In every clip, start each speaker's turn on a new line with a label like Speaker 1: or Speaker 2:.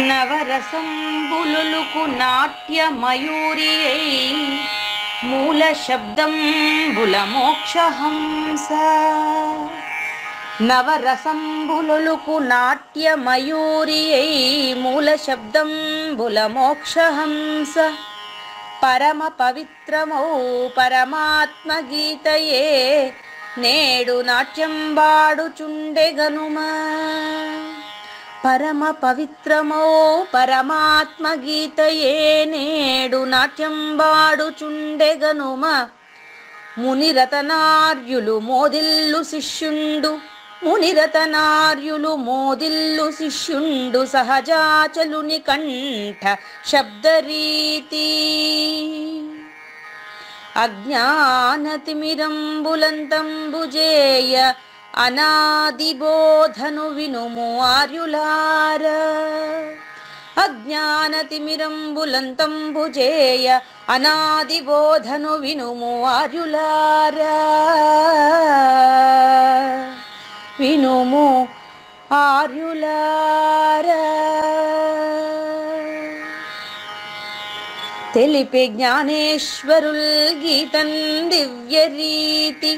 Speaker 1: నవరసంబులుకు నాట్య మయూరియై మూల శబ్దంబుల మోక్షహంస. నవరసంబులుకు నాట్య మయూరియై మూల శబ్దంబుల మోక్షహంస. పరమ పవిత్రమౌ పరమాత్మ గీతయే నేడు నాట్యం బాడుచుండెగనుమా. పరమ పవిత్రమౌ పరమాత్మ గీతయే నేడు నాట్యం బాడుచుండెగనుమ. మునిరతనార్యులు మోదిల్లు శిష్యుండు, మునిరతనార్యులు మోదిల్లు శిష్యుండు సహజాచలుని కంఠ శబ్దరీతి. అజ్ఞానతిమిరంబులంతంబుజేయ అనాదిబోధను వినుము ఆర్యులార. అజ్ఞానతిమిరంబులంతంబుజేయ అనాదిబోధను వినుము ఆర్యులార. వినుము ఆర్యులార. తెలిపే జ్ఞానేశ్వరుల్ గీతన్ దివ్య రీతి.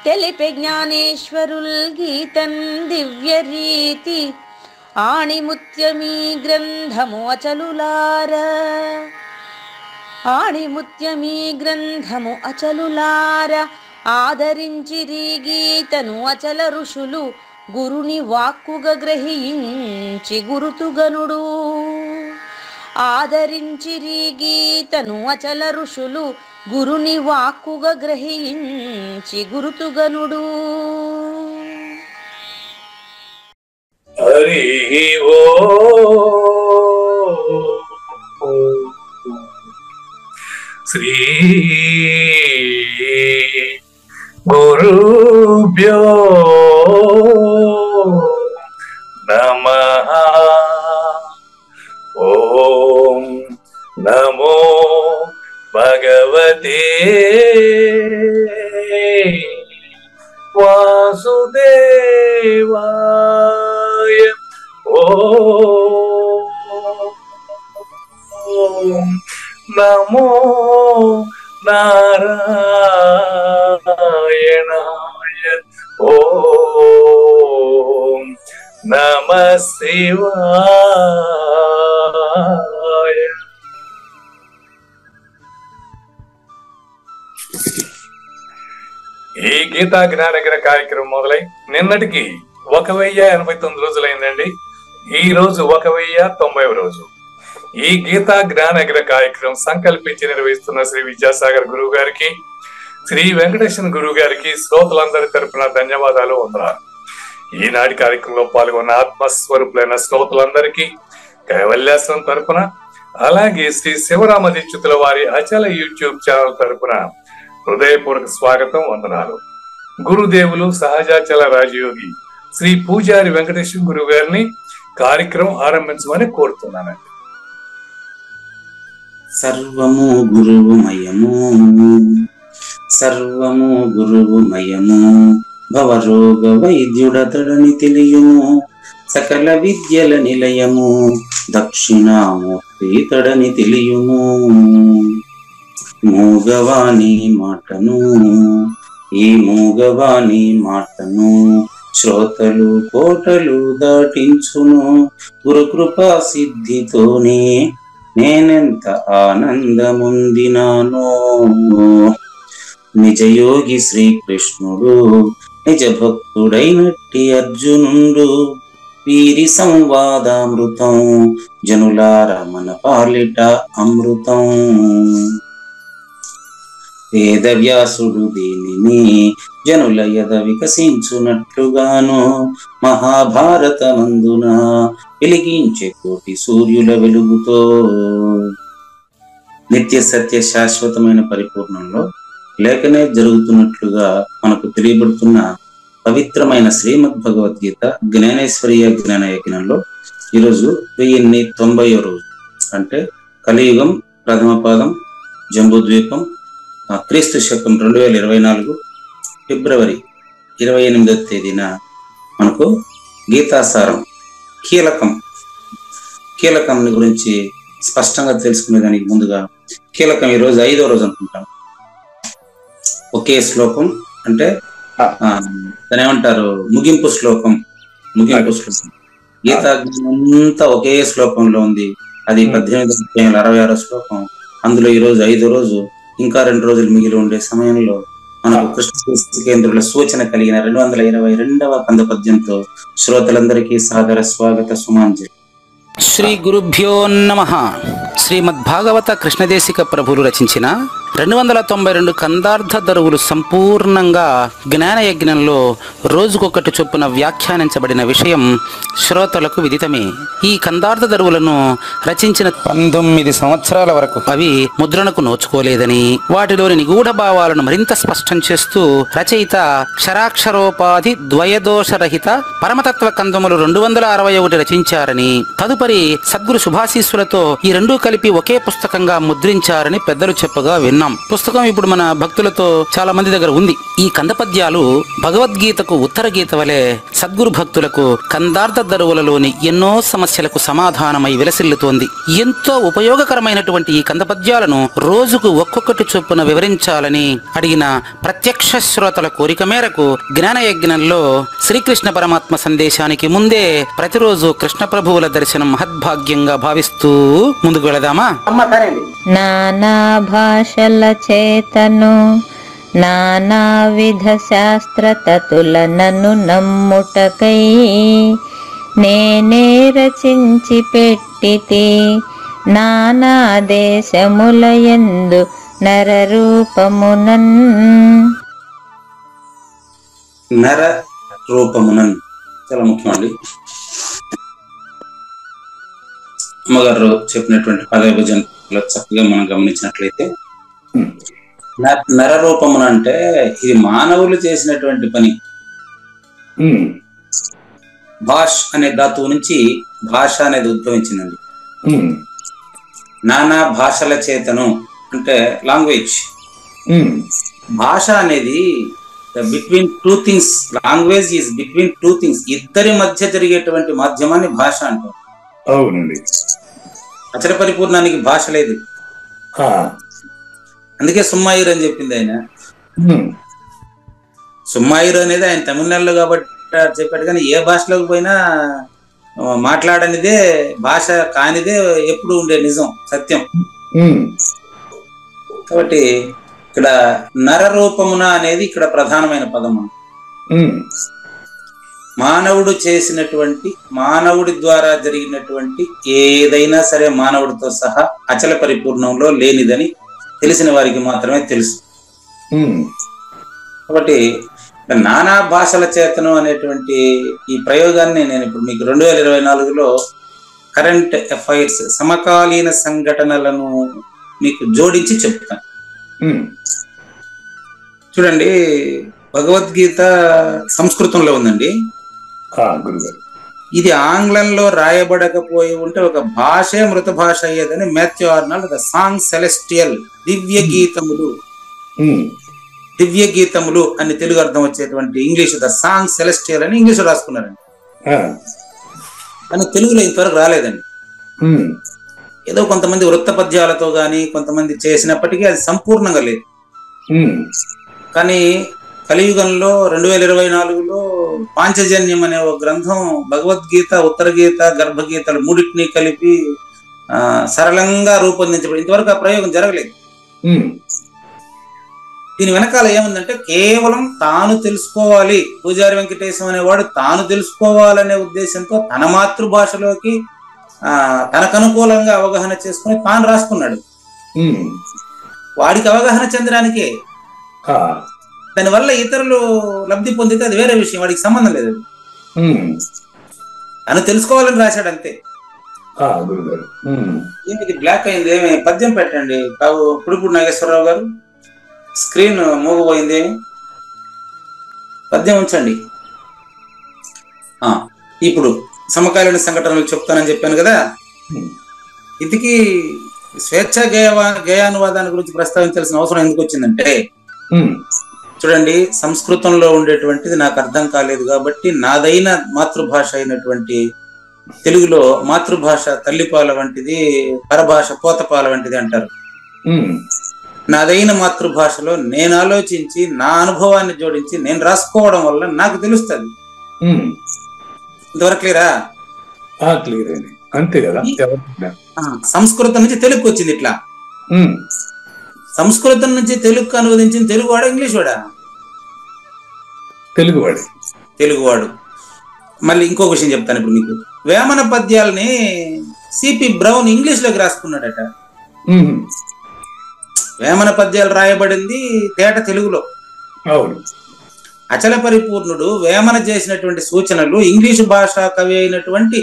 Speaker 1: తెలిపే జ్ఞానేశ్వరుల్ గీతన్ దివ్య రీతి. ఆణిముత్యమీ గ్రంథము అచలులార. ఆణిముత్యమీ గ్రంథము అచలులార. ఆదరించిరి గీతను అచల ఋషులు గురుని వాక్కుగా గ్రహించి గురుతుగనుడు. ఆదరించిరి గీతను అచల ఋషులు గురుని వాక్కుగా గ్రహించి గురుతుగనుడు.
Speaker 2: హరి ఓ శ్రీ గురుభ్యో నమః. ఓం నమో భగవతే వాసుదేవాయ. ఓం నమో నారాయణాయ. ఓం నమః శివాయ. ఈ గీతా జ్ఞానగిర కార్యక్రమం మొదలై నిన్నటికి 1089 రోజులైందండి. ఈ రోజు 1090వ రోజు. ఈ గీతా జ్ఞానగిర కార్యక్రమం సంకల్పించి నిర్వహిస్తున్న శ్రీ విద్యాసాగర్ గురువు గారికి, శ్రీ వెంకటేశ్వర గురువు గారికి శ్రోతలందరి తరపున ధన్యవాదాలు, వందనాలు. ఈనాటి కార్యక్రమంలో పాల్గొన్న ఆత్మస్వరూపులైన శ్రోతలందరికీ కైవల్యాశ్రమం తరపున, అలాగే శ్రీ శివరామ దీక్షితుల వారి అచల యూట్యూబ్ ఛానల్ తరపున హృదయపూర్వక స్వాగతం, వందనాలు. గురుదేవులు సహజాచల రాజయోగి శ్రీ పూజారి వెంకటేశ్వర గురువు గారిని కార్యక్రమం ఆరంభించమని కోరుతున్నానండి.
Speaker 3: సర్వము గురువుమయము, సర్వము గురువుమయము. భవరోగ వైద్యుడతడని తెలియము, సకల విద్యల నిలయము. దక్షిణామూర్తి తడని తెలియము. మూగవాణి మాటను, ఈ మూగవాణి మాటను శ్రోతలు కోటలు దాటించును. గురుకృపా సిద్ధితోనే నేనెంత ఆనందముందినానో. నిజయోగి శ్రీకృష్ణుడు నిజ భక్తుడైనట్టి అర్జునుండు. వీరి సంవాదామృతం జనులార మన పాలిట అమృతం. వేదవ్యాసుడు దీనిని జనుల యద వికసించునట్లుగాను మహాభారతమందున వెలిగించే కోటి సూర్యుల వెలుగుతో. నిత్య సత్య శాశ్వతమైన పరిపూర్ణంలో లేఖనే జరుగుతున్నట్లుగా మనకు తెలియబడుతున్న పవిత్రమైన శ్రీమద్ భగవద్గీత జ్ఞానేశ్వరీయ జ్ఞాన యజ్ఞంలో ఈరోజు 1090వ రోజు. అంటే కలియుగం ప్రథమ పాదం జంబూద్వీపం, క్రీస్తు శకం 2024 ఫిబ్రవరి 28వ తేదీన మనకు గీతాసారం కీలకం గురించి స్పష్టంగా తెలుసుకునే దానికి ముందుగా కీలకం ఈరోజు 5వ రోజు అనుకుంటాం. ఒకే శ్లోకం అంటే దాని ఏమంటారు, ముగింపు శ్లోకం. గీతా అంతా ఒకే శ్లోకంలో ఉంది. అది 1866 శ్లోకం. అందులో ఈరోజు 5వ రోజు, ఇంకా 2 రోజులు మిగిలి ఉండే సమయంలో మనకు కృష్ణ కేంద్రుల సూచన కలిగిన 222వ కంద పద్యంతో శ్రోతలందరికీ సాదర స్వాగత సుమాంజలి.
Speaker 4: శ్రీ గురుభ్యో నమః. శ్రీమద్భాగవత కృష్ణదేశిక ప్రభులు రచించిన 292 కందార్థ దరువులు సంపూర్ణంగా జ్ఞానయజ్ఞంలో రోజుకొకటి చొప్పున వ్యాఖ్యానించబడిన విషయం శ్రోతలకు విదితమే. ఈ కందార్థ దరువులను రచించిన 19 సంవత్సరాల వరకు అవి ముద్రణకు నోచుకోలేదని, వాటిలోని నిగూఢ భావాలను మరింత స్పష్టం చేస్తూ రచయిత క్షరాక్షరోపాధి ద్వయదోషరహిత పరమతత్వ కందములు 261 రచించారని, తదుపరి సద్గురు శుభాశీస్సులతో ఈ రెండూ కలిపి ఒకే పుస్తకంగా ముద్రించారని పెద్దలు చెప్పగా విన్నాం. పుస్తకం ఇప్పుడు మన భక్తులతో చాలా మంది దగ్గర ఉంది. ఈ కందపద్యాలు భగవద్గీతకు ఉత్తర గీత వలె సద్గురు భక్తులకు కందార్థ దరువులలోని ఎన్నో సమస్యలకు సమాధానమై విలసిల్లుతోంది. ఎంతో ఉపయోగకరమైనటువంటి ఈ కందపద్యాలను రోజుకు ఒక్కొక్కటి చొప్పున వివరించాలని అడిగిన ప్రత్యక్ష శ్రోతల కోరిక మేరకు జ్ఞానయజ్ఞంలో శ్రీకృష్ణ పరమాత్మ సందేశానికి ముందే ప్రతిరోజు కృష్ణ ప్రభువుల దర్శనం మహద్భాగ్యంగా భావిస్తూ ముందుకు వెళదామా?
Speaker 5: నానా భాషల చేతను నానావిధ శాస్త్ర తతులనను నమ్ముటకై నేనే రచించి పెట్టితి నానా దేశములయందు నరరూపమునన్.
Speaker 3: నర రూపమునన్ చాలా ముఖ్యమండి. అమ్మగారు చెప్పినటువంటి పదవిభజనలో చక్కగా మనం గమనించినట్లయితే నరరూపమున అంటే ఇది మానవులు చేసినటువంటి పని. భాష్ అనే ధాతువు నుంచి భాష అనేది ఉద్భవించిందండి. నానా భాషల చేతను అంటే లాంగ్వేజ్. భాష అనేది between two things. Language is between two things. ఇద్దరి మధ్య జరిగేటువంటి మాధ్యమాన్ని భాష అంటారు.
Speaker 2: అవునండి.
Speaker 3: అచల పరిపూర్ణానికి భాష లేదు. అందుకే సుమ్మాయిరు అని చెప్పింది ఆయన. సుమ్మాయిరు అనేది ఆయన తమిళనాడులో కాబట్టి చెప్పాడు, కానీ ఏ భాషలోకి పోయినా మాట్లాడనిదే భాష కానిదే ఎప్పుడు ఉండే నిజం, సత్యం. కాబట్టి ఇక్కడ నరరూపమున అనేది ఇక్కడ ప్రధానమైన పదము. మానవుడు చేసినటువంటి, మానవుడి ద్వారా జరిగినటువంటి ఏదైనా సరే మానవుడితో సహా అచల పరిపూర్ణంలో లేనిదని తెలిసిన వారికి మాత్రమే తెలుసు. కాబట్టి నానా భాషల చేతనం అనేటువంటి ఈ ప్రయోగాన్ని నేను ఇప్పుడు మీకు 2024లో కరెంట్ అఫైర్స్ సమకాలీన సంఘటనలను మీకు జోడించి చెప్తాను. చూడండి, భగవద్గీత సంస్కృతంలో ఉందండి. ఇది ఆంగ్లంలో రాయబడకపోయి ఉంటే ఒక భాషే మృత భాష అయ్యేదని Matthew Arnold the song celestial దివ్య గీతములు అని తెలుగు అర్థం వచ్చేటువంటి ఇంగ్లీష్ ద సాంగ్ సెలెస్టియల్ అని ఇంగ్లీష్ రాసుకున్నారండి. కానీ తెలుగులో ఇంతవరకు రాలేదండి. ఏదో కొంతమంది వృత్త పద్యాలతో గాని కొంతమంది చేసినప్పటికీ అది సంపూర్ణంగా లేదు. కానీ కలియుగంలో 2024లో పాంచజన్యం అనే ఒక గ్రంథం భగవద్గీత, ఉత్తర గీత, గర్భగీతలు మూడింటిని కలిపి సరళంగా రూపొందించబడి ఇంతవరకు ఆ ప్రయోగం జరగలేదు. దీని వెనకాల ఏముందంటే కేవలం తాను తెలుసుకోవాలి, పూజారి వెంకటేశం అనేవాడు తాను తెలుసుకోవాలనే ఉద్దేశంతో తన మాతృభాషలోకి తనకు అనుకూలంగా అవగాహన చేసుకుని తాను రాసుకున్నాడు. వాడికి అవగాహన చెందడానికే. దానివల్ల ఇతరులు లబ్ధి పొందితే అది వేరే విషయం, వాడికి సంబంధం లేదు. తను తెలుసుకోవాలని రాశాడు అంతే. ఏమిది బ్లాక్ అయింది? ఏమి పద్యం పెట్టండి పుడిపూడి నాగేశ్వరరావు గారు. స్క్రీన్ మోగిపోయింది, ఏమి పద్యం ఉంచండి. ఇప్పుడు సమకాలీన సంఘటనలు చెప్తానని చెప్పాను కదా. ఇంతకీ స్వేచ్ఛా గేయానువాదాన్ని గురించి ప్రస్తావించాల్సిన అవసరం ఎందుకు వచ్చిందంటే, చూడండి, సంస్కృతంలో ఉండేటువంటిది నాకు అర్థం కాలేదు కాబట్టి నాదైన మాతృభాష అయినటువంటి తెలుగులో మాతృభాష తల్లిపాల వంటిది, పరభాష పోతపాల వంటిది అంటారు. నాదైన మాతృభాషలో నేను ఆలోచించి నా అనుభవాన్ని జోడించి నేను రాసుకోవడం వల్ల నాకు తెలుస్తుంది. ఇంతవరకు క్లియరా?
Speaker 2: క్లియర్ అండి, అంతే కదా.
Speaker 3: సంస్కృతం నుంచి తెలుగుకి వచ్చింది. ఇట్లా సంస్కృతం నుంచి తెలుగుకు అనువదించిన తెలుగువాడా ఇంగ్లీష్ వాడా? తెలుగువాడు. మళ్ళీ ఇంకో విషయం చెప్తాను ఇప్పుడు మీకు. వేమన పద్యాలని సిపి బ్రౌన్ ఇంగ్లీష్ లోకి రాసుకున్నాడట. వేమన పద్యాలు రాయబడింది తేట తెలుగులో. అచల పరిపూర్ణుడు వేమన చేసినటువంటి సూచనలు ఇంగ్లీషు భాషా కవి అయినటువంటి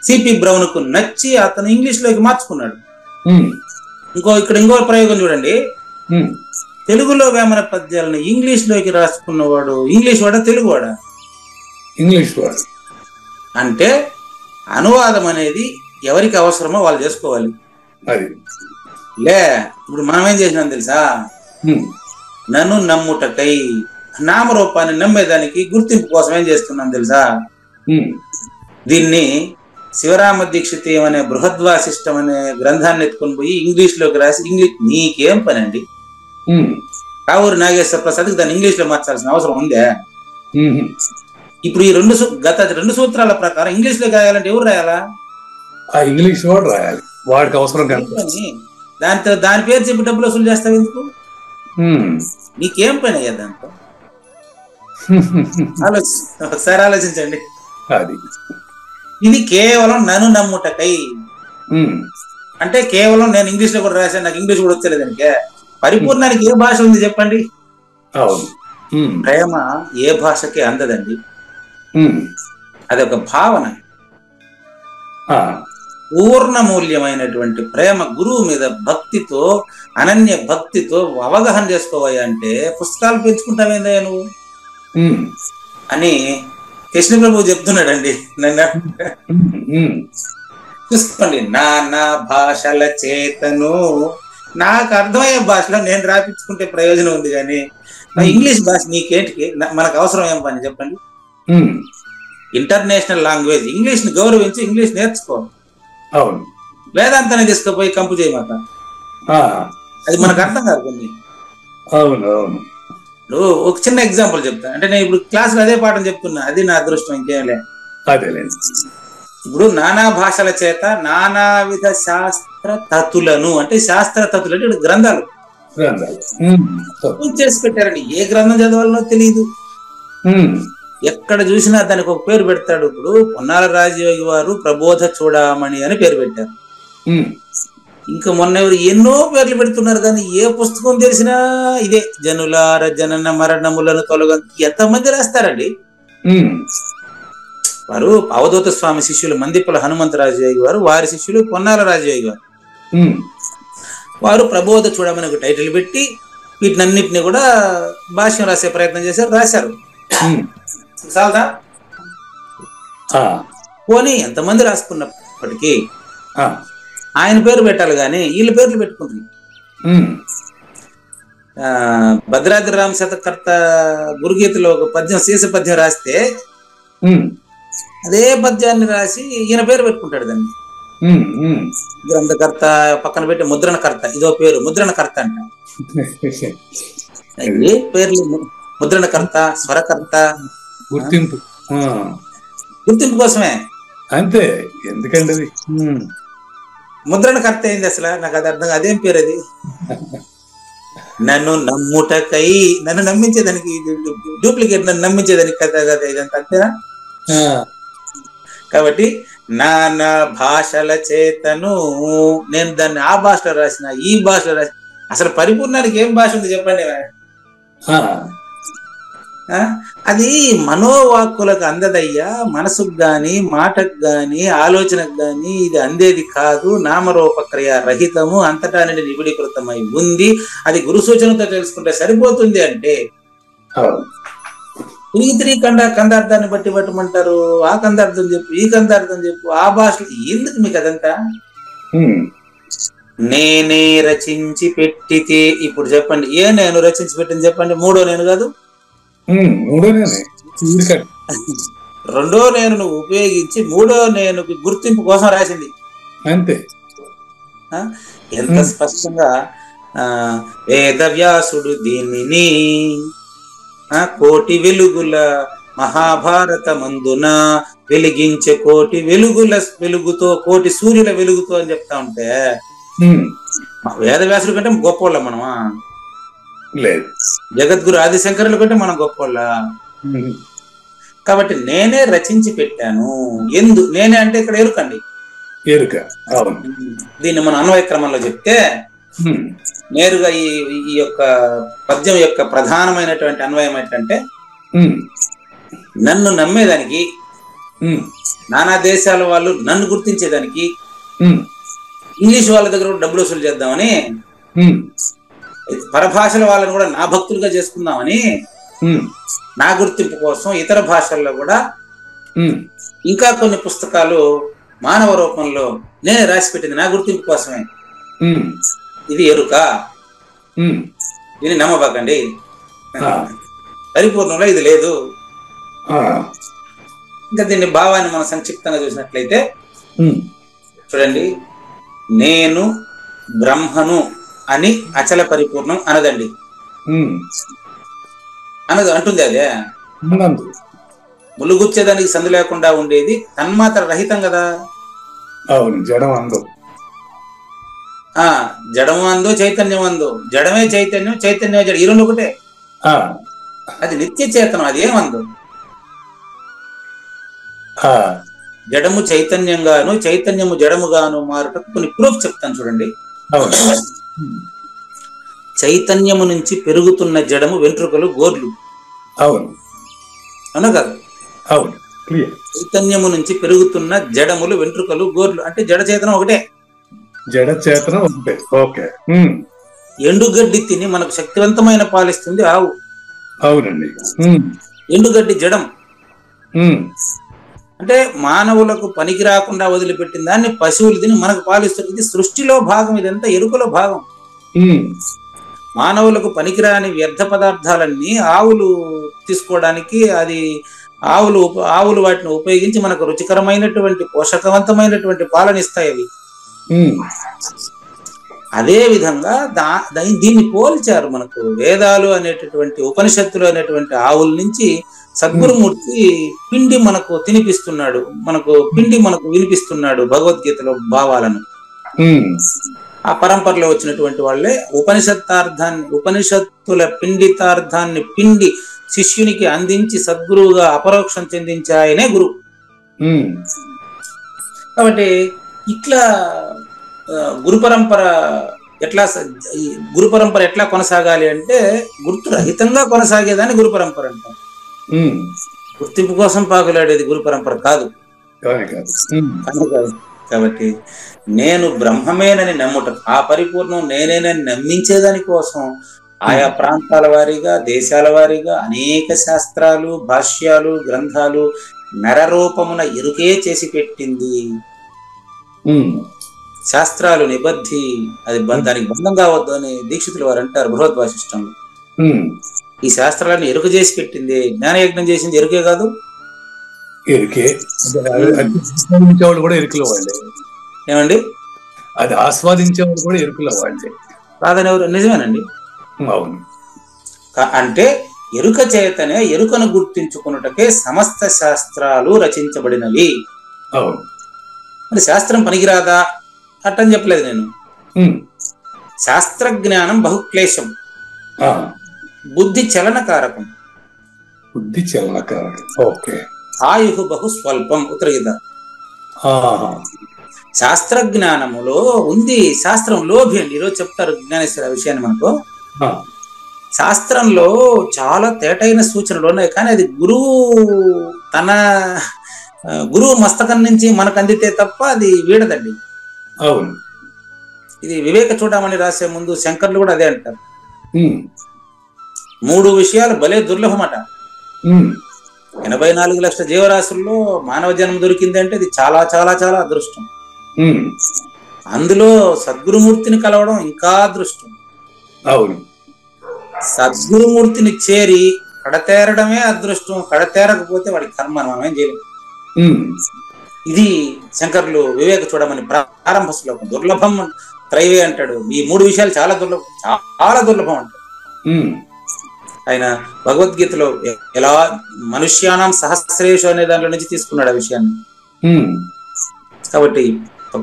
Speaker 3: సిపి బ్రౌన్ కు నచ్చి అతను ఇంగ్లీష్ లోకి మార్చుకున్నాడు. ఇంకో ప్రయోగం చూడండి. తెలుగులో వేమన పద్యాలను ఇంగ్లీష్ లోకి రాసుకున్నవాడు ఇంగ్లీష్ వాడా తెలుగువాడా?
Speaker 2: ఇంగ్లీష్ వాడు.
Speaker 3: అంటే అనువాదం అనేది ఎవరికి అవసరమో వాళ్ళు చేసుకోవాలి. ఇప్పుడు మనం ఏం చేసినాం తెలుసా? నన్ను నమ్ముటకై నామరూపాన్ని నమ్మేదానికి గుర్తింపు కోసం ఏం చేస్తున్నాం తెలుసా? దీన్ని శివరామ దీక్షితీయం అనే బృహద్వాసిష్టం అనే గ్రంథాన్ని ఎత్తుకొని పోయి ఇంగ్లీష్ లోకి రాసి నీకేం పని అండి? కావూరి నాగేశ్వర ప్రసాద్కి దాన్ని ఇంగ్లీష్ లో మార్చాల్సిన అవసరం ఉందే? ఇప్పుడు ఈ గత రెండు సూత్రాల ప్రకారం ఇంగ్లీష్ లోకి రాయాలంటే ఎవరు రాయాలా?
Speaker 2: ఇంగ్లీష్ వాడు రాయాలి, వాడికి అవసరం.
Speaker 3: దాని పేరు చెప్పి డబ్బులు వసూలు చేస్తావు ఎందుకు? నీకేం పని అయ్యా దాంతో? ఒకసారి ఆలోచించండి. ఇది కేవలం నన్ను నమ్ముటకై అంటే కేవలం నేను ఇంగ్లీష్ లో కూడా రాశాను, నాకు ఇంగ్లీష్ కూడా వచ్చలేదానికే. పరిపూర్ణానికి ఏ భాష ఉంది చెప్పండి? ప్రేమ ఏ భాషకి అందదండి. అదొక భావన. పూర్ణ మూల్యమైనటువంటి ప్రేమ గురువు మీద భక్తితో, అనన్య భక్తితో అవగాహన చేసుకోవాలి అంటే పుస్తకాలు పెంచుకుంటావేందయ్యా నువ్వు అని కృష్ణ ప్రభు చెప్తున్నాడండి. చూసుకోండి, నానా భాషల చేతను నాకు అర్థమయ్యే భాషలో నేను రాపించుకుంటే ప్రయోజనం ఉంది కానీ ఇంగ్లీష్ భాష నీకేంటికి? మనకు అవసరం ఏం పని చెప్పండి? ఇంటర్నేషనల్ లాంగ్వేజ్ ఇంగ్లీష్ ని గౌరవించి ఇంగ్లీష్ నేర్చుకో. వేదాంతాన్ని తీసుకుపోయి కంపు చేయమాట, అది మనకు అర్థం కాదు కొన్ని. ఒక చిన్న ఎగ్జాంపుల్ చెప్తా. అంటే నేను ఇప్పుడు క్లాసులో అదే పాఠం చెప్తున్నా, అది నా అదృష్టం, ఇంకేం లేదు. ఇప్పుడు నానా భాషల చేత నానా విధ శాస్త్ర తతులను, అంటే శాస్త్ర తతులు అంటే గ్రంథాలు చేసి పెట్టారండి. ఏ గ్రంథం చదవాలనో తెలియదు, ఎక్కడ చూసినా దానికి ఒక పేరు పెడతాడు. ఇప్పుడు పొన్నాల రాజయోగి వారు ప్రబోధ చూడమని అని పేరు పెట్టారు. ఇంకా మొన్న ఎన్నో పేర్లు పెడుతున్నారు కానీ ఏ పుస్తకం తెలిసినా ఇదే జనులార జనన మరణములను తొలగ. ఎంతమంది రాస్తారండి? వారు అవధూత స్వామి శిష్యులు మందిపల హనుమంతరాజయోగి వారు, వారి శిష్యులు పొన్నాల రాజయోగి వారు. వారు ప్రబోధ చూడమని ఒక టైటిల్ పెట్టి వీటినన్నిటిని కూడా భాష్యం రాసే ప్రయత్నం చేశారు, రాశారు. చాలదా? పోనీ ఎంతమంది రాసుకున్నప్పటికీ ఆయన పేరు పెట్టాలి కానీ వీళ్ళ పేర్లు పెట్టుకుంటుంది. భద్రాద్రి రామ శతకర్త గురుగీతలో ఒక పద్యం, శీర్ష పద్యం రాస్తే అదే పద్యాన్ని రాసి ఈయన పేరు పెట్టుకుంటాడు. దాన్ని గ్రంథకర్త పక్కన పెట్టి ముద్రణకర్త, ఇదో పేరు ముద్రణకర్త అంట. ఏ పేర్లు? ముద్రణకర్త, స్వరకర్త,
Speaker 2: గుర్తింపు
Speaker 3: కోసమే
Speaker 2: అంతే. ఎందుకండి అది
Speaker 3: ముద్రణకర్త అయింది అసలు? నాకు అది అర్థం. అదేం పేరు అది? నన్ను నమ్ముటకై, నన్ను నమ్మించేదానికి, డూప్లికేట్ నన్ను నమ్మించేదానికి కదా కదా ఇదంతా, అంతేనా? కాబట్టి నానా భాషల చేతను నేను దాన్ని ఆ భాషలో రాసిన, ఈ భాషలో రాసిన. అసలు పరిపూర్ణానికి ఏం భాష ఉంది చెప్పండి? అది మనోవాక్కులకు అందదయ్యా, మనసుకు గాని మాటకు గాని ఆలోచనకు గాని ఇది అందేది కాదు. నామరూపక్రియ రహితము, అంతటా నుండి నిబిడీకృతమై ఉంది. అది గురు సూచనతో తెలుసుకుంటే సరిపోతుంది. అంటే తిరిగి కందార్థాన్ని బట్టి పట్టమంటారు. ఆ కందార్థం చెప్పు, ఈ కందార్థం చెప్పు, ఆ భాషలో ఎందుకు మీకు అదంతా? నేనే రచించి పెట్టితే, ఇప్పుడు చెప్పండి, ఏ నేను రచించి పెట్టింది చెప్పండి? మూడో నేను కాదు, రెండో నేను ఉపయోగించి మూడో నేను గుర్తింపు కోసం రాసింది.
Speaker 2: అంతే.
Speaker 3: ఎంత స్పష్టంగా వేదవ్యాసుడు దీనిని కోటి వెలుగుల మహాభారత మందున వెలిగించే కోటి వెలుగుల వెలుగుతో, కోటి సూర్యుల వెలుగుతో అని చెప్తా ఉంటే వేదవ్యాసుడు కంటే గొప్పవాళ్ళ మనమా?
Speaker 2: లేదు.
Speaker 3: జగద్గురు ఆదిశంకరుల కంటే మనం గొప్పవాళ్ళ? కాబట్టి నేనే రచించి పెట్టాను. నేనే అంటే ఇక్కడ ఎరుకండి,
Speaker 2: ఎరుక.
Speaker 3: దీన్ని మనం అన్వయ క్రమంలో చెప్తే నేరుగా ఈ యొక్క పద్యం యొక్క ప్రధానమైనటువంటి అన్వయం ఏంటంటే, నన్ను నమ్మేదానికి, నానా దేశాల వాళ్ళు నన్ను గుర్తించేదానికి, ఇంగ్లీష్ వాళ్ళ దగ్గర కూడా డబ్బులు వసూలు చేద్దామని, పరభాషల వాళ్ళని కూడా నా భక్తులుగా చేసుకుందామని, నా గుర్తింపు కోసం ఇతర భాషల్లో కూడా ఇంకా కొన్ని పుస్తకాలు మానవ రూపంలో నేనే రాసి పెట్టింది నా గుర్తింపు కోసమే. ఇది ఎరుక, దీన్ని నమ్మబాకండి, పరిపూర్ణంలో ఇది లేదు. ఇంకా దీన్ని భావాన్ని మనం సంక్షిప్తంగా చూసినట్లయితే చూడండి, నేను బ్రహ్మను అని అచల పరిపూర్ణం అనదండి, అంటుంది. అదే ములుగుచ్చేదానికి సందు లేకుండా ఉండేది తన్మాత్ర రహితం కదా.
Speaker 2: అవును, జడం అందు.
Speaker 3: జడము అందు చైతన్యం అందు. జడమే చైతన్యం, చైతన్యం జడ, ఈ రెండు ఒకటే. అది నిత్య చేతనం, అది ఏమందు. జడము చైతన్యంగాను చైతన్యము జడముగాను మారుటకు కొన్ని ప్రూఫ్ చెప్తాను చూడండి. చైతన్యము నుంచి పెరుగుతున్న జడము వెంట్రుకలు, గోర్లు.
Speaker 2: అవును,
Speaker 3: అవునా కాదు?
Speaker 2: అవును.
Speaker 3: చైతన్యము నుంచి పెరుగుతున్న జడములు, వెంట్రుకలు, గోర్లు అంటే జడ చేతనం ఒకటే.
Speaker 2: జడ చేతనం ఒకటే. ఓకే.
Speaker 3: ఎండుగడ్డి తిని మనకు శక్తివంతమైన పాలిస్తుంది ఆవు.
Speaker 2: అవునండి.
Speaker 3: ఎండుగడ్డి జడం అంటే మానవులకు పనికి రాకుండా వదిలిపెట్టిన దాన్ని పశువులు తిని మనకు పాలిస్తుంది. ఇది సృష్టిలో భాగం, ఇదంతా ఎరుకలో భాగం. మానవులకు పనికిరాని వ్యర్థ పదార్థాలన్నీ ఆవులు తీసుకోవడానికి, అది ఆవులు వాటిని ఉపయోగించి మనకు రుచికరమైనటువంటి పోషకవంతమైనటువంటి పాలన ఇస్తాయి అవి. అదే విధంగా దీన్ని పోల్చారు. మనకు వేదాలు అనేటటువంటి, ఉపనిషత్తులు అనేటువంటి ఆవుల నుంచి సద్గురుమూర్తి పిండి మనకు తినిపిస్తున్నాడు, మనకు వినిపిస్తున్నాడు భగవద్గీతలో భావాలను. ఆ పరంపరలో వచ్చినటువంటి వాళ్ళే ఉపనిషత్తుల పిండితార్థాన్ని పిండి శిష్యునికి అందించి సద్గురువుగా అపరోక్షం చెందించాయనే గురువు. కాబట్టి ఇట్లా గురు పరంపర ఎట్లా కొనసాగాలి అంటే, గుర్తు రహితంగా కొనసాగేదాన్ని గురు పరంపర అంటారు. గుర్తింపు కోసం పాకులాడేది గురు పరంపర కాదు. కాబట్టి నేను బ్రహ్మమేనని నమ్ముట, ఆ పరిపూర్ణం నేనేనని నమ్మించేదాని కోసం ఆయా ప్రాంతాల వారీగా, దేశాల వారీగా అనేక శాస్త్రాలు, భాష్యాలు, గ్రంథాలు నరరూపమున ఎరుకే చేసి పెట్టింది. శాస్త్రాలు నిబద్ధి, అది దానికి బంధం కావద్దు అని దీక్షితులు వారు అంటారు బృహద్వాసిష్టంలో. ఈ శాస్త్రాలను ఎరుక చేసి పెట్టింది. జ్ఞానయజ్ఞం చేసింది ఎరుకే కాదు,
Speaker 2: ఎరుకే. ఆస్వాదించేవాళ్ళు కూడా ఎరుకలో వాళ్ళే.
Speaker 3: ఏమండి?
Speaker 2: అది ఆస్వాదించేవాళ్ళు కూడా ఎరుకలో వాళ్ళే
Speaker 3: కాదని ఎవరు? నిజమేనండి.
Speaker 2: అవును.
Speaker 3: అంటే ఎరుక చేతనే ఎరుకను గుర్తించుకున్నటకే సమస్త శాస్త్రాలు రచించబడినవి.
Speaker 2: అవును.
Speaker 3: మరి శాస్త్రం పనికిరాదా అట్టని చెప్పలేదు నేను. శాస్త్ర జ్ఞానం బహుక్లేశం, బుద్ధి చలనకారకం.
Speaker 2: బుద్ధి చలనకారకం. ఓకే.
Speaker 3: ఆయు బహు స్వల్పం. ఉత్తరగీత. శాస్త్ర జ్ఞానములో ఉంది. శాస్త్రం లోభి అండి. ఈరోజు చెప్తారు జ్ఞానేశ్వర విషయాన్ని మనకు. శాస్త్రంలో చాలా తేటైన సూచనలు ఉన్నాయి, కానీ అది గురువు మస్తకం నుంచి మనకు అందితే తప్ప అది వీడదండి.
Speaker 2: అవును.
Speaker 3: ఇది వివేక చూడమని రాసే ముందు శంకర్లు కూడా అదే అంటారు. 3 విషయాలు భలే దుర్లభమట. 84 లక్షల జీవరాశుల్లో మానవ జన్మ దొరికింది అంటే ఇది చాలా చాలా చాలా అదృష్టం. అందులో సద్గురుమూర్తిని కలవడం ఇంకా అదృష్టం.
Speaker 2: అవును.
Speaker 3: సద్గురుమూర్తిని చేరి కడతేరడమే అదృష్టం, కడతేరకపోతే వాడి కర్మ, మనం ఏం చేయలేము. ఇది శంకర్లు వివేక చూడమని ప్రారంభ శ్లోకం. దుర్లభం త్రైవే అంటాడు. ఈ 3 విషయాలు చాలా దుర్లభం, చాలా దుర్లభం అంటాడు. ఆయన భగవద్గీతలో ఎలా మనుష్యానం సహస్రేషు అనే దాంట్లో నుంచి తీసుకున్నాడు ఆ విషయాన్ని. కాబట్టి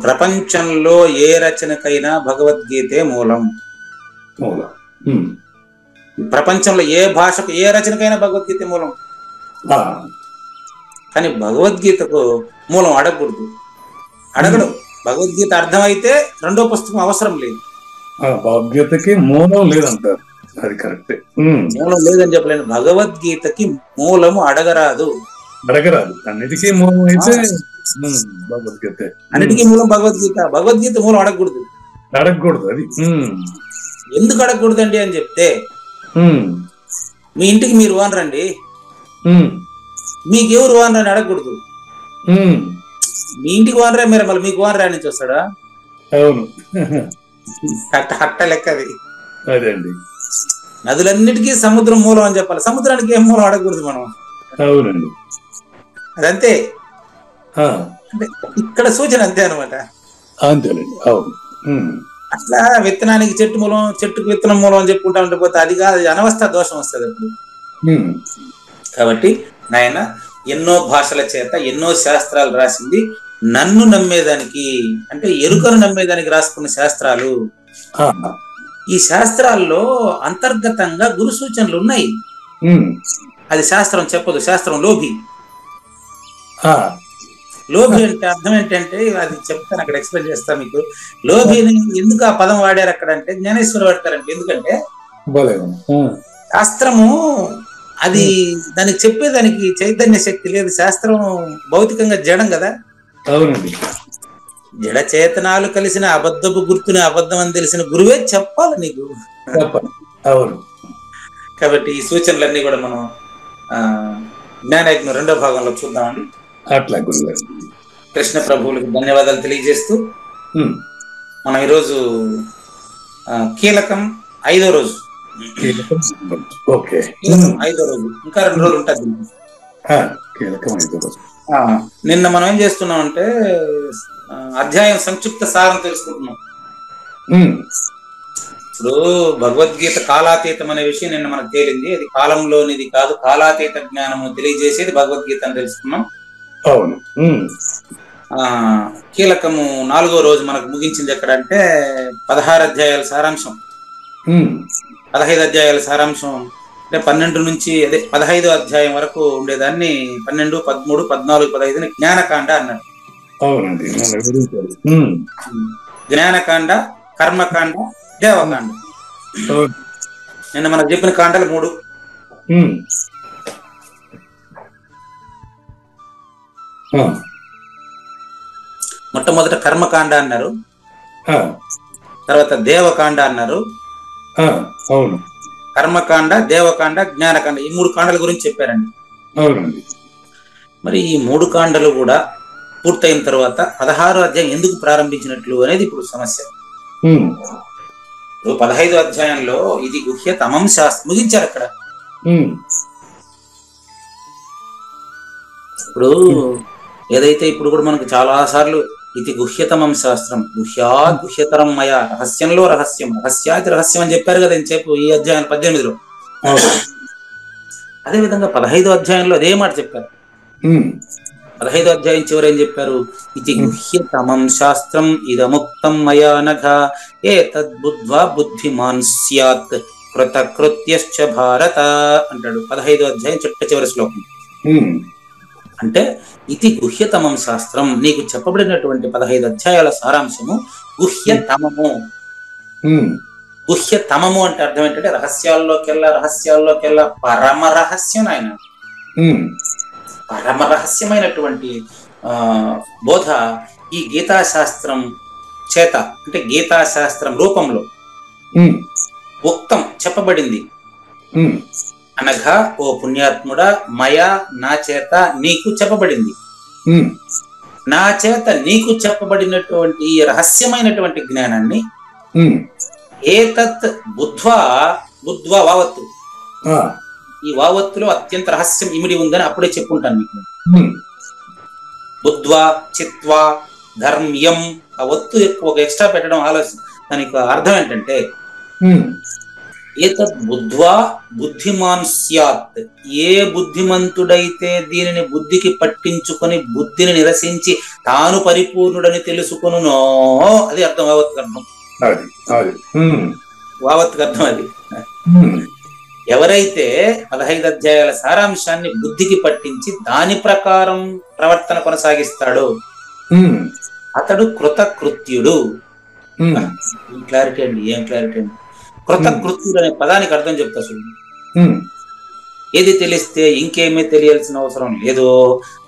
Speaker 3: ప్రపంచంలో ఏ రచనకైనా భగవద్గీతే మూలం. ప్రపంచంలో ఏ భాషకు ఏ రచనకైనా భగవద్గీత మూలం. కానీ భగవద్గీతకు మూలం అడగకూడదు. అడగడు. భగవద్గీత అర్థమైతే రెండో పుస్తకం అవసరం లేదు.
Speaker 2: భగవద్గీతకి మూలం లేదంటారు. అది కరెక్ట్.
Speaker 3: మూలం లేదని చెప్పలేను. భగవద్గీతకి మూలము అడగరాదు.
Speaker 2: అన్నిటికీ మూలం అయితే భగవద్గీత.
Speaker 3: అన్నిటికీ మూలం భగవద్గీత. భగవద్గీత మూలం అడగకూడదు.
Speaker 2: అది
Speaker 3: ఎందుకు అడగకూడదండి అని చెప్తే, మీ ఇంటికి మీరు ఓనరండి, మీకెవరు ఓనర్ అని అడగకూడదు. మీ ఇంటికి ఓనరే, మీరు మళ్ళీ మీకు ఓనర్ అని నుంచి వస్తాడా?
Speaker 2: అవును,
Speaker 3: అట్ట లెక్క అది.
Speaker 2: అదండి.
Speaker 3: నదులన్నిటికీ సముద్రం మూలం అని చెప్పాలి. సముద్రానికి ఏం మూలం అడగకూడదు మనం.
Speaker 2: అవునండి,
Speaker 3: అదంతే. ఇక్కడ సూచన అంతే అనమాట.
Speaker 2: అంతేనండి. అవును.
Speaker 3: అట్లా విత్తనానికి చెట్టు మూలం, చెట్టుకు విత్తనం మూలం అని చెప్పుకుంటా ఉంటే పోతే అది కాదు, అనవస్థ దోషం వస్తుంది అప్పుడు. కాబట్టి నాయన ఎన్నో భాషల చేత ఎన్నో శాస్త్రాలు రాసింది నన్ను నమ్మేదానికి, అంటే ఎరుకను నమ్మేదానికి రాసుకున్న శాస్త్రాలు. ఈ శాస్త్రాల్లో అంతర్గతంగా గురు సూచనలు ఉన్నాయి. అది శాస్త్రం చెప్పదు. శాస్త్రం లోభి. లోభి అంటే అర్థం ఏంటంటే, అది చెప్తాను, అక్కడ ఎక్స్ప్లెయిన్ చేస్తాను మీకు. లోభిని ఎందుకు ఆ పదం వాడారు అక్కడ అంటే, జ్ఞానేశ్వరు వాడతారంటే. ఎందుకంటే శాస్త్రము అది దానికి చెప్పేదానికి చైతన్య శక్తి లేదు. శాస్త్రం భౌతికంగా జడం కదా.
Speaker 2: అవునండి.
Speaker 3: జడ చేతనాలు కలిసిన అబద్ధపు గుర్తుని అబద్ధం అని తెలిసిన గురువే చెప్పాలి నీకు.
Speaker 2: అవును.
Speaker 3: కాబట్టి ఈ సూచనలన్నీ కూడా మనం జ్ఞానయజ్ఞం 2వ భాగంలో చూద్దామండి.
Speaker 2: అట్లా గురుగారు.
Speaker 3: కృష్ణ ప్రభువులకు ధన్యవాదాలు తెలియజేస్తూ మనం ఈరోజు కీలకం 5వ రోజు.
Speaker 2: ఓకే,
Speaker 3: 5వ రోజు. ఇంకా 2 రోజులు ఉంటుంది.
Speaker 2: కీలకం 5వ రోజు.
Speaker 3: నిన్న మనం ఏం చేస్తున్నాం అంటే అధ్యాయం సంక్షిప్త సారం తెలుసుకుంటున్నాం. ఇప్పుడు భగవద్గీత కాలాతీతం అనే విషయం నిన్న మనకు తేలింది. అది కాలంలోనిది కాదు, కాలాతీత జ్ఞానము తెలియజేసేది భగవద్గీత అని తెలుసుకున్నాం.
Speaker 2: అవును.
Speaker 3: కీలకము 4వ రోజు మనకు ముగించింది ఎక్కడంటే 16 అధ్యాయాల సారాంశం. 15 అధ్యాయాల సారాంశం అంటే 12 నుంచి అదే 15వ అధ్యాయం వరకు ఉండేదాన్ని 12, 13, 14, 15 జ్ఞానకాండ అన్నారు.
Speaker 2: అవునండి.
Speaker 3: జ్ఞానకాండ, కర్మకాండ, దేవకాండ. నిన్న మనకు చెప్పిన కాండలు 3. మొట్టమొదట కర్మకాండ అన్నారు, తర్వాత దేవకాండ అన్నారు.
Speaker 2: అవును.
Speaker 3: కర్మకాండ, దేవకాండ, జ్ఞానకాండ, ఈ 3 కాండల గురించి చెప్పారండి.
Speaker 2: అవునండి.
Speaker 3: మరి ఈ 3 కాండలు కూడా పూర్తయిన తర్వాత 16వ అధ్యాయం ఎందుకు ప్రారంభించినట్లు అనేది ఇప్పుడు సమస్య. 15వ అధ్యాయంలో ఇది గుహ్యతమం శాస్త్రం ముగించారు అక్కడ. ఇప్పుడు ఏదైతే ఇప్పుడు కూడా మనకు చాలా సార్లు ఇది గుహ్యతమం శాస్త్రం, గుహ్యాత్ గుహ్యతరం మయ, రహస్యంలో రహస్యం, రహస్యాతి రహస్యం అని చెప్పారు కదా ఇంతసేపు ఈ అధ్యాయం 18లో. అదే విధంగా 15వ అధ్యాయంలో అదే మాట చెప్పారు. 15వ అధ్యాయం చివరి ఏం చెప్పారు? ఇది గుహ్యతమం శాస్త్రం ఇదముక్తం మయా నఘ ఏతద్బుద్ధ్వా బుద్ధిమాన్ స్యాత్ కృతకృత్యశ్చ భారత అంటాడు 15వ అధ్యాయం చిట్ట చివరి శ్లోకం. అంటే ఇది గుహ్యతమం శాస్త్రం, నీకు చెప్పబడినటువంటి 15 అధ్యాయాల సారాంశము గుహ్యతమము. గుహ్యతమము అంటే అర్థం ఏంటంటే రహస్యాల్లోకెల్లా పరమ రహస్యం. ఆయన పరమ రహస్యమైనటువంటి బోధ ఈ గీతాశాస్త్రం చేత, అంటే గీతాశాస్త్రం రూపంలో ఉక్తం చెప్పబడింది. అనగా ఓ పుణ్యాత్ముడా, మయా నా చేత నీకు చెప్పబడింది. నా చేత నీకు చెప్పబడినటువంటి ఈ రహస్యమైనటువంటి జ్ఞానాన్ని ఏతత్ బుద్ధ్వా వావత్తు ఈ వావత్తులో అత్యంత రహస్యం ఇమిడి ఉందని అప్పుడే చెప్పుకుంటాను మీకు. బుద్ధ్వా చిత్వా ధర్మ్యం, ఆ ఒత్తు ఒక ఎక్స్ట్రా పెట్టడం ఆలోచన. దానికి అర్థం ఏంటంటే ఏతద్ బుద్ధ్వా బుద్ధిమాన్ స్యాత్, ఏ బుద్ధిమంతుడైతే దీనిని బుద్ధికి పట్టించుకొని బుద్ధిని నిరసించి తాను పరిపూర్ణుడని తెలుసుకొనునో, అది అర్థం వావత్తుకు అర్థం. వావత్తుకు అర్థం అది. ఎవరైతే 15 అధ్యాయాల సారాంశాన్ని బుద్ధికి పట్టించి దాని ప్రకారం ప్రవర్తన కొనసాగిస్తాడో అతడు కృతకృత్యుడు. ఏం క్లారిటీ అండి, ఏం క్లారిటీ అండి. కృతకృత్యుడు అనే పదానికి అర్థం చెప్తా చూడండి. ఏది తెలిస్తే ఇంకేమీ తెలియాల్సిన అవసరం లేదో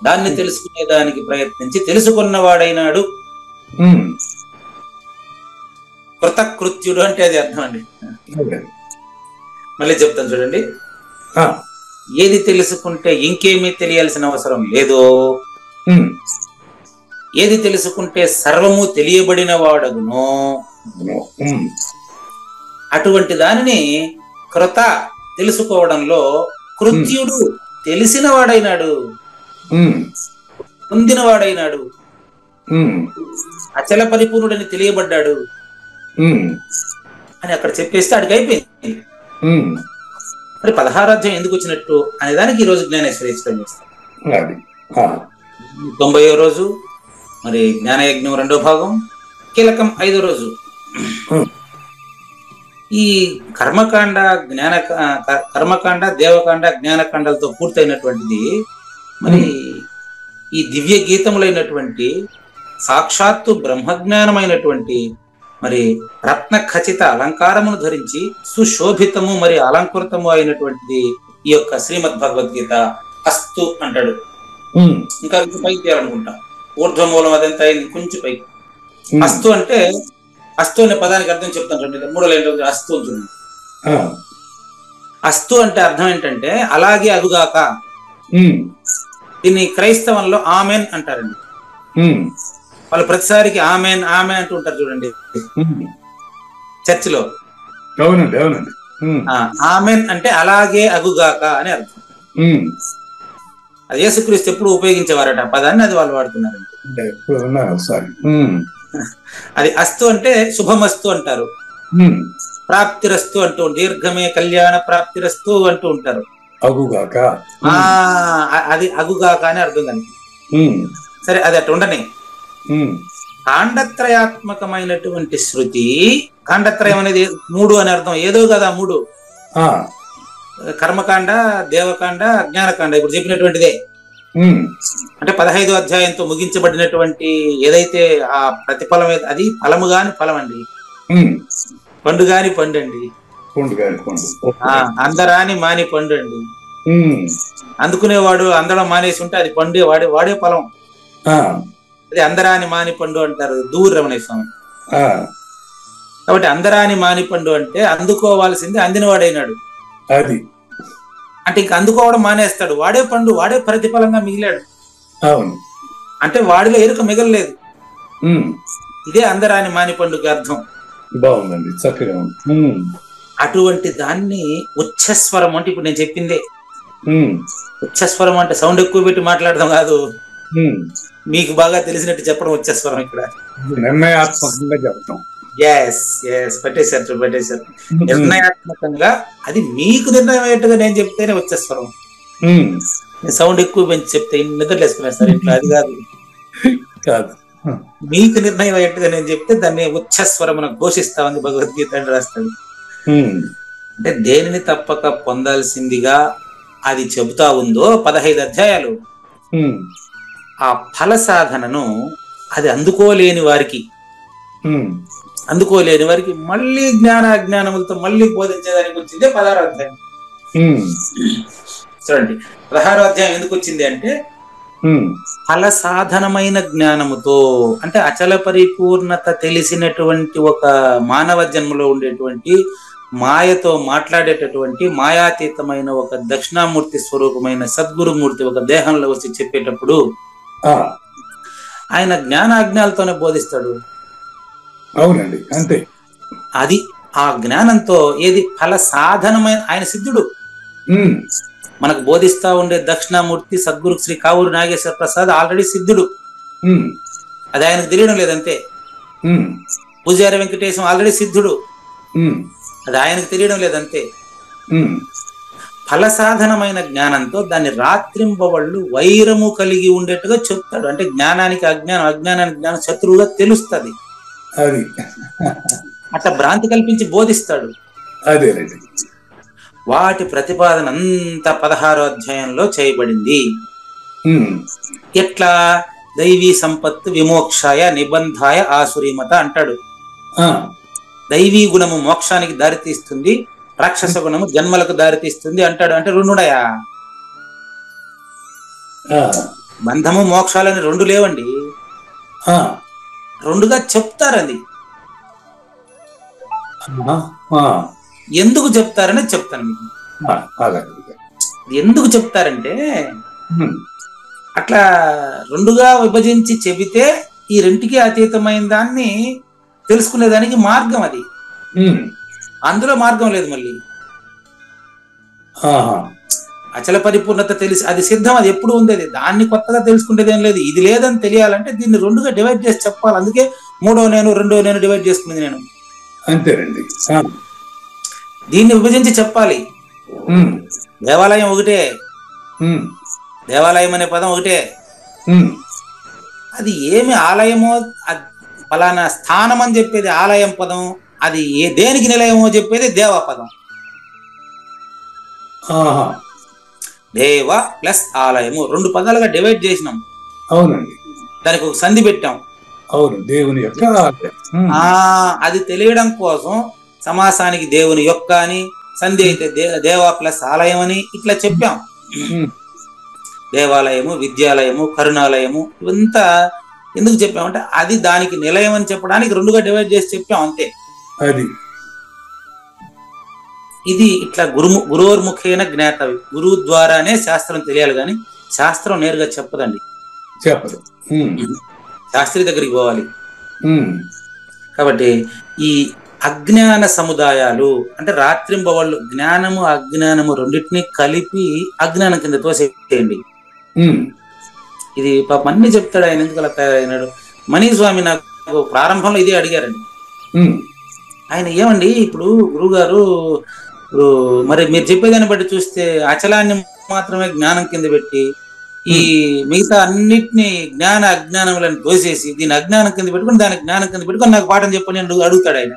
Speaker 3: దాన్ని తెలుసుకునే దానికి ప్రయత్నించి తెలుసుకున్నవాడైనాడు. కృతకృత్యుడు అంటే అది అర్థం అండి. మళ్ళీ చెప్తాను చూడండి. ఏది తెలుసుకుంటే ఇంకేమీ తెలియాల్సిన అవసరం లేదో, ఏది తెలుసుకుంటే సర్వము తెలియబడిన వాడగునో అటువంటి దానిని కృత తెలుసుకోవడంలో కృత్యుడు తెలిసిన వాడైనాడు, పొందిన వాడైనాడు, అచల పరిపూర్ణుడని తెలియబడ్డాడు అని అక్కడ చెప్పేస్తే అడిగి అయిపోయింది. మరి 16వ అధ్యాయం ఎందుకు వచ్చినట్టు అనే దానికి ఈ రోజు జ్ఞానేశ్వరి ఎక్స్ప్లెయిన్ చేస్తాం. 90వ రోజు మరి జ్ఞానయజ్ఞం 2వ భాగం, కీలకం 5వ రోజు. ఈ కర్మకాండ కర్మకాండ దేవకాండ జ్ఞానకాండలతో పూర్తయినటువంటిది మరి ఈ దివ్య గీతములైనటువంటి సాక్షాత్తు బ్రహ్మజ్ఞానమైనటువంటి మరి రత్న ఖచ్చిత అలంకారమును ధరించి సుశోభితము మరి అలంకృతము అయినటువంటిది ఈ యొక్క శ్రీమద్ భగవద్గీత. అస్తు అంటాడు. ఇంకా పైకి తీయాలనుకుంటా, ఊర్ధ్వమూలం అదంతా అయింది, కొంచెం పైకి. అస్తు అంటే, అస్తు అనే పదానికి అర్థం చెప్తాను చూడండి. 3 లైన్లు అస్తు చూడండి. అస్తు అంటే అర్థం ఏంటంటే అలాగే అగుగాక. దీన్ని క్రైస్తవంలో ఆమెన్ అంటారండి. వాళ్ళు ప్రతిసారికి ఆమెన్ ఆమెన్ అంటూ ఉంటారు చూడండి చర్చిలో.
Speaker 2: అవునండి, అవునండి.
Speaker 3: ఆమెన్ అంటే అలాగే అగుగాక అని అర్థం. అది యేసుక్రీస్తు ఎప్పుడు ఉపయోగించేవారట ఆ పదాన్ని, అది వాళ్ళు వాడుతున్నారండి. అది అస్తు అంటే శుభమస్తు అంటారు, ప్రాప్తిరస్తు అంటూ, దీర్ఘమే కళ్యాణ ప్రాప్తిరస్తు అంటూ ఉంటారు.
Speaker 2: అగుగాక,
Speaker 3: అది అగుగాక అని అర్థం దానికి. సరే, అది అట్లా ఉండని. కాండత్రయాత్మకమైనటువంటి శృతి, కాండత్రయం అనేది 3 అని అర్థం. ఏదో కదా 3, కర్మకాండ, దేవకాండ, జ్ఞానకాండ ఇప్పుడు చెప్పినటువంటిదే. అంటే 15వ అధ్యాయంతో ముగించబడినటువంటి ఏదైతే ఆ ప్రతిఫలం, అది ఫలము గాని ఫలం అండి, పండు గాని పండు అండి, అందరాని మాని పండు అండి. అందుకునేవాడు అందడం మానేసి ఉంటే అది పండే వాడే ఫలం. అది అందరాని మాని పండు అంటారు దూర రమణేశ్వర స్వామి. కాబట్టి అందరాని మాని పండు అంటే అందుకోవాల్సింది అందినవాడైనాడు.
Speaker 2: అది
Speaker 3: అంటే ఇంక అందుకోవడం మానేస్తాడు, వాడే పండు, వాడే ప్రతిఫలంగా మిగిలాడు.
Speaker 2: అవును,
Speaker 3: అంటే వాడిలో ఎరుక మిగలలేదు. ఇదే అందరాని మాని పండుగ అర్థం.
Speaker 2: బాగుందండి, చక్కగా ఉంది.
Speaker 3: అటువంటి దాన్ని ఉచ్చస్వరం అంటే ఇప్పుడు నేను చెప్పిందే. ఉచ్చస్వరం అంటే సౌండ్ ఎక్కువ పెట్టి మాట్లాడడం కాదు, మీకు బాగా తెలిసినట్టు చెప్పడం ఉచ్చస్వరం. ఇక్కడ
Speaker 2: నిర్ణయాత్మకంగా చెప్తాం.
Speaker 3: పెట్టేశారు. నిర్ణయాత్మకంగా అది మీకు నిర్ణయం అయ్యేట్టుగా నేను చెప్తేనే ఉచ్చస్వరం. సౌండ్ ఎక్కువ పెంచి చెప్తే నిద్రలేసుకునే సార్ ఇట్లా, అది కాదు. మీకు నిర్ణయం అయ్యేట్టుగా నేను చెప్తే దాన్ని ఉచ్చస్వరం ఘోషిస్తామని భగవద్గీత అని రాస్తాడు. అంటే దేనిని తప్పక పొందాల్సిందిగా అది చెబుతా ఉందో 15 అధ్యాయాలు, ఆ ఫల సాధనను అది అందుకోలేని వారికి మళ్ళీ జ్ఞానాజ్ఞానములతో మళ్ళీ బోధించేదానికి వచ్చిందే 16వ అధ్యాయం. చూడండి, 16వ అధ్యాయం ఎందుకు వచ్చింది అంటే ఫల సాధనమైన జ్ఞానముతో, అంటే అచల పరిపూర్ణత తెలిసినటువంటి ఒక మానవ జన్మలో ఉండేటువంటి మాయతో మాట్లాడేటటువంటి మాయాతీతమైన ఒక దక్షిణామూర్తి స్వరూపమైన సద్గురుమూర్తి ఒక దేహంలో వచ్చి చెప్పేటప్పుడు ఆయన జ్ఞానాజ్ఞాలతోనే బోధిస్తాడు.
Speaker 2: అవునండి, అంతే.
Speaker 3: అది ఆ జ్ఞానంతో ఏది ఫల సాధనమైన, ఆయన సిద్ధుడు, మనకు బోధిస్తా ఉండే దక్షిణామూర్తి సద్గురు శ్రీ కావూరు నాగేశ్వర ప్రసాద్ ఆల్రెడీ సిద్ధుడు. అది ఆయనకు తెలియడం లేదంతే. పూజారి వెంకటేశం ఆల్రెడీ సిద్ధుడు, అది ఆయనకు తెలియడం లేదంతే. ఫలసాధనమైన జ్ఞానంతో దాన్ని రాత్రింబవళ్ళు వైరము కలిగి ఉండేట్టుగా చెప్తాడు. అంటే జ్ఞానానికి అజ్ఞానం, అజ్ఞానానికి జ్ఞానం శత్రువుగా తెలుస్తుంది. అట్లా భ్రాంతి కల్పించి బోధిస్తాడు. వాటి ప్రతిపాదన అంతా 16వ అధ్యాయంలో చేయబడింది. ఎట్లా? దైవీ సంపత్తు విమోక్షాయ నిబంధాయ ఆసురీమత అంటాడు. దైవీ గుణము మోక్షానికి దారితీస్తుంది, రాక్షస గుణము జన్మలకు దారితీస్తుంది అంటాడు. అంటే రెండున్నాయా? బంధము మోక్షాలని రెండు లేవండి, రెండుగా చెప్తారది. ఎందుకు చెప్తారని చెప్తాను మీకు. ఎందుకు చెప్తారంటే అట్లా రెండుగా విభజించి చెబితే ఈ రెంటికి అతీతమైన దాన్ని తెలుసుకునేదానికి మార్గం అది. అందులో మార్గం లేదు. మళ్ళీ అచల పరిపూర్ణత తెలిసి అది సిద్ధం, అది ఎప్పుడు ఉంది, అది దాన్ని కొత్తగా తెలుసుకునేది ఏం లేదు. ఇది లేదని తెలియాలంటే దీన్ని రెండుగా డివైడ్ చేసి చెప్పాలి. అందుకే 3వ నేను 2వ నేను డివైడ్ చేసుకునేది నేను. అంతేనండి. దీన్ని విభజించి చెప్పాలి. దేవాలయం ఒకటే, దేవాలయం అనే పదం ఒకటే. అది ఏమి ఆలయమో, ఫలానా స్థానం అని చెప్పేది ఆలయం పదం, అది దేనికి నిలయమో చెప్పేది దేవ పదం. దేవ ప్లస్ ఆలయము 2 పదాలుగా డివైడ్ చేసినాం. అవునండి. దానికి ఒక సంధి పెట్టాం. అవును, దేవుని యొక్క. అది తెలియడం కోసం సమాసానికి దేవుని యొక్క అని, సంధి అయితే దేవ ప్లస్ ఆలయం అని ఇట్లా చెప్పాం. దేవాలయము, విద్యాలయము, కరుణాలయము ఇవంతా ఎందుకు చెప్పామంటే అది దానికి నిలయం అని చెప్పడానికి 2గా డివైడ్ చేసి చెప్పాం అంతే. అది ఇది ఇట్లా గురోర్ముఖేన జ్ఞాతవి, గురువు ద్వారానే శాస్త్రం తెలియాలి, కానీ శాస్త్రం నేరుగా చెప్పదండి, చెప్పదు. శాస్త్రి దగ్గరికి పోవాలి. కాబట్టి ఈ అజ్ఞాన సముదాయాలు అంటే రాత్రింబవళ్ళు జ్ఞానము అజ్ఞానము రెండింటినీ కలిపి అజ్ఞానం కింద తోసేయండి. ఇది పాప అన్ని చెప్తాడు ఆయన, ఎందుకు అలా తయారైనాడు. మనీస్వామి నాకు ప్రారంభంలో ఇదే అడిగారండి. ఆయన ఏమండి ఇప్పుడు గురువుగారు, ఇప్పుడు మరి మీరు చెప్పేదాన్ని బట్టి చూస్తే అచలాన్ని మాత్రమే జ్ఞానం కింద పెట్టి ఈ మిగతా అన్నిటినీ జ్ఞాన అజ్ఞానములను తోసేసి దీని అజ్ఞానం కింద పెట్టుకుని దాని జ్ఞానం కింద పెట్టుకుని నాకు పాఠం చెప్పని అడుగుతాడు ఆయన.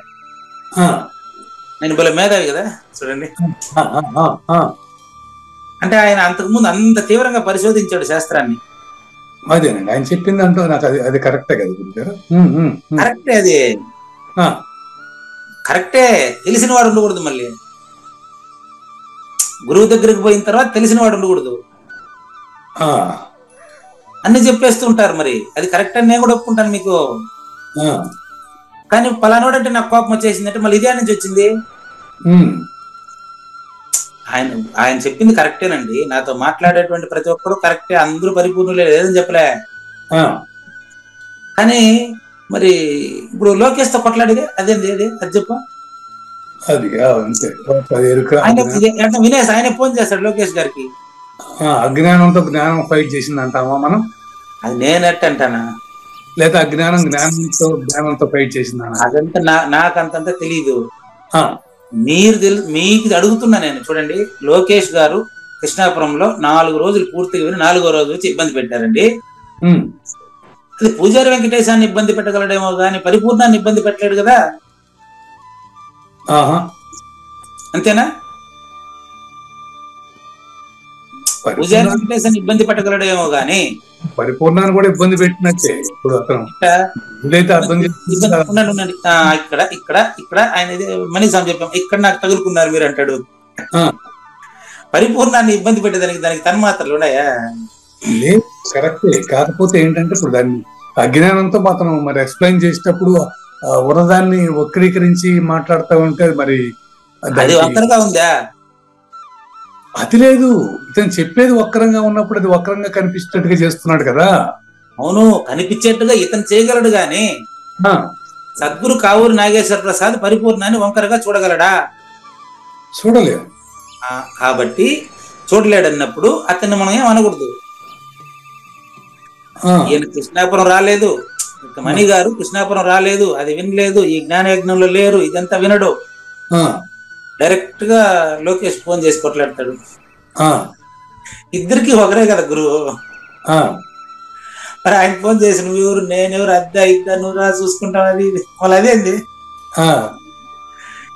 Speaker 3: నేను భలే మేధావి కదా చూడండి. అంటే ఆయన అంతకుముందు అంత తీవ్రంగా పరిశోధించాడు శాస్త్రాన్ని. అదేనండి ఆయన చెప్పింది అంతా నాకు అది కరెక్టే కదా. కరెక్టే, అది కరెక్టే. తెలిసిన వాడు ఉండకూడదు. మళ్ళీ గురువు దగ్గరికి పోయిన తర్వాత తెలిసిన వాడు ఉండకూడదు. అన్ని చెప్పేస్తూ ఉంటారు. మరి అది కరెక్ట్ అని నేను కూడా ఒప్పుకుంటాను మీకు. కానీ పలానోడు అంటే నాకు కోపం వచ్చేసిందంటే మళ్ళీ ఇదే నుంచి వచ్చింది. ఆయన చెప్పింది కరెక్టేనండి. నాతో మాట్లాడేటువంటి ప్రతి ఒక్కరు కరెక్టే, అందరూ పరిపూర్ణులే, లేదని చెప్పలే. కానీ మరి ఇప్పుడు లోకేష్ తో కొట్లాడిదే అదేంది, అది చెప్ప. వినేసి ఆయన ఫోన్ చేస్తాడు లోకేష్ గారికి. అజ్ఞానంతో జ్ఞానం ఫైట్ చేసింది అంటామా మనం? అది నేనట్టు అంటానా, లేదా అజ్ఞానం జ్ఞానంతో ఫైట్ చేసిందా? అదంతా నాకంతంతా తెలీదు. మీకు అడుగుతున్నా నేను. చూడండి, లోకేష్ గారు కృష్ణాపురంలో 4 రోజులు పూర్తిగా విని 4వ రోజు వచ్చి ఇబ్బంది పెట్టారండి. అది పూజారి వెంకటేశాన్ని ఇబ్బంది పెట్టగలడేమో కానీ పరిపూర్ణాన్ని ఇబ్బంది పెట్టలేడు కదా. అంతేనా? పూజారి వెంకటేశాన్ని ఇబ్బంది పెట్టగలడేమో గాని పరిపూర్ణాన్ని కూడా ఇబ్బంది పెట్టినట్టే. ఇప్పుడు ఇక్కడ ఇక్కడ ఇక్కడ ఆయన మనీస్వామి చెప్పాం, ఇక్కడ నాకు తగులుకున్నారు మీరు అంటాడు. పరిపూర్ణాన్ని ఇబ్బంది పెట్టేదానికి దానికి తన్మాత్రలు ఉన్నాయా? లేదు, కరెక్టే. కాకపోతే ఏంటంటే ఇప్పుడు దాన్ని అజ్ఞానంతో మాత్రం మరి ఎక్స్ప్లెయిన్ చేసేటప్పుడు ఉన్నదాన్ని వక్రీకరించి మాట్లాడుతూ ఉంటే మరి అది వక్రంగా ఉందా? అది లేదు, ఇతను చెప్పేది వక్రంగా ఉన్నప్పుడు అది వక్రంగా కనిపించేట్టుగా చేస్తున్నాడు కదా. అవును, కనిపించేట్టుగా ఇతను చేయగలడు గాని సద్గురు కావూరు నాగేశ్వర ప్రసాద్ పరిపూర్ణాన్ని వంకరగా చూడగలడా? చూడలేవు. కాబట్టి చూడలేడు అన్నప్పుడు అతన్ని మనం ఏం అనకూడదు. ఈయన కృష్ణాపురం రాలేదు, మణి గారు కృష్ణాపురం రాలేదు, అది వినలేదు, ఈ జ్ఞానయజ్ఞంలో లేరు, ఇదంతా వినడు. డైరెక్ట్ గా లోకేష్ ఫోన్ చేసి కొట్లాడతాడు. ఇద్దరికి ఒకరే కదా గురువు. మరి ఆయన ఫోన్ చేసి నువ్వెవరు, నేనెవరు, అద్దా ఇద్దా, నువ్వు రా చూసుకుంటావు, అది వాళ్ళు అదేంది.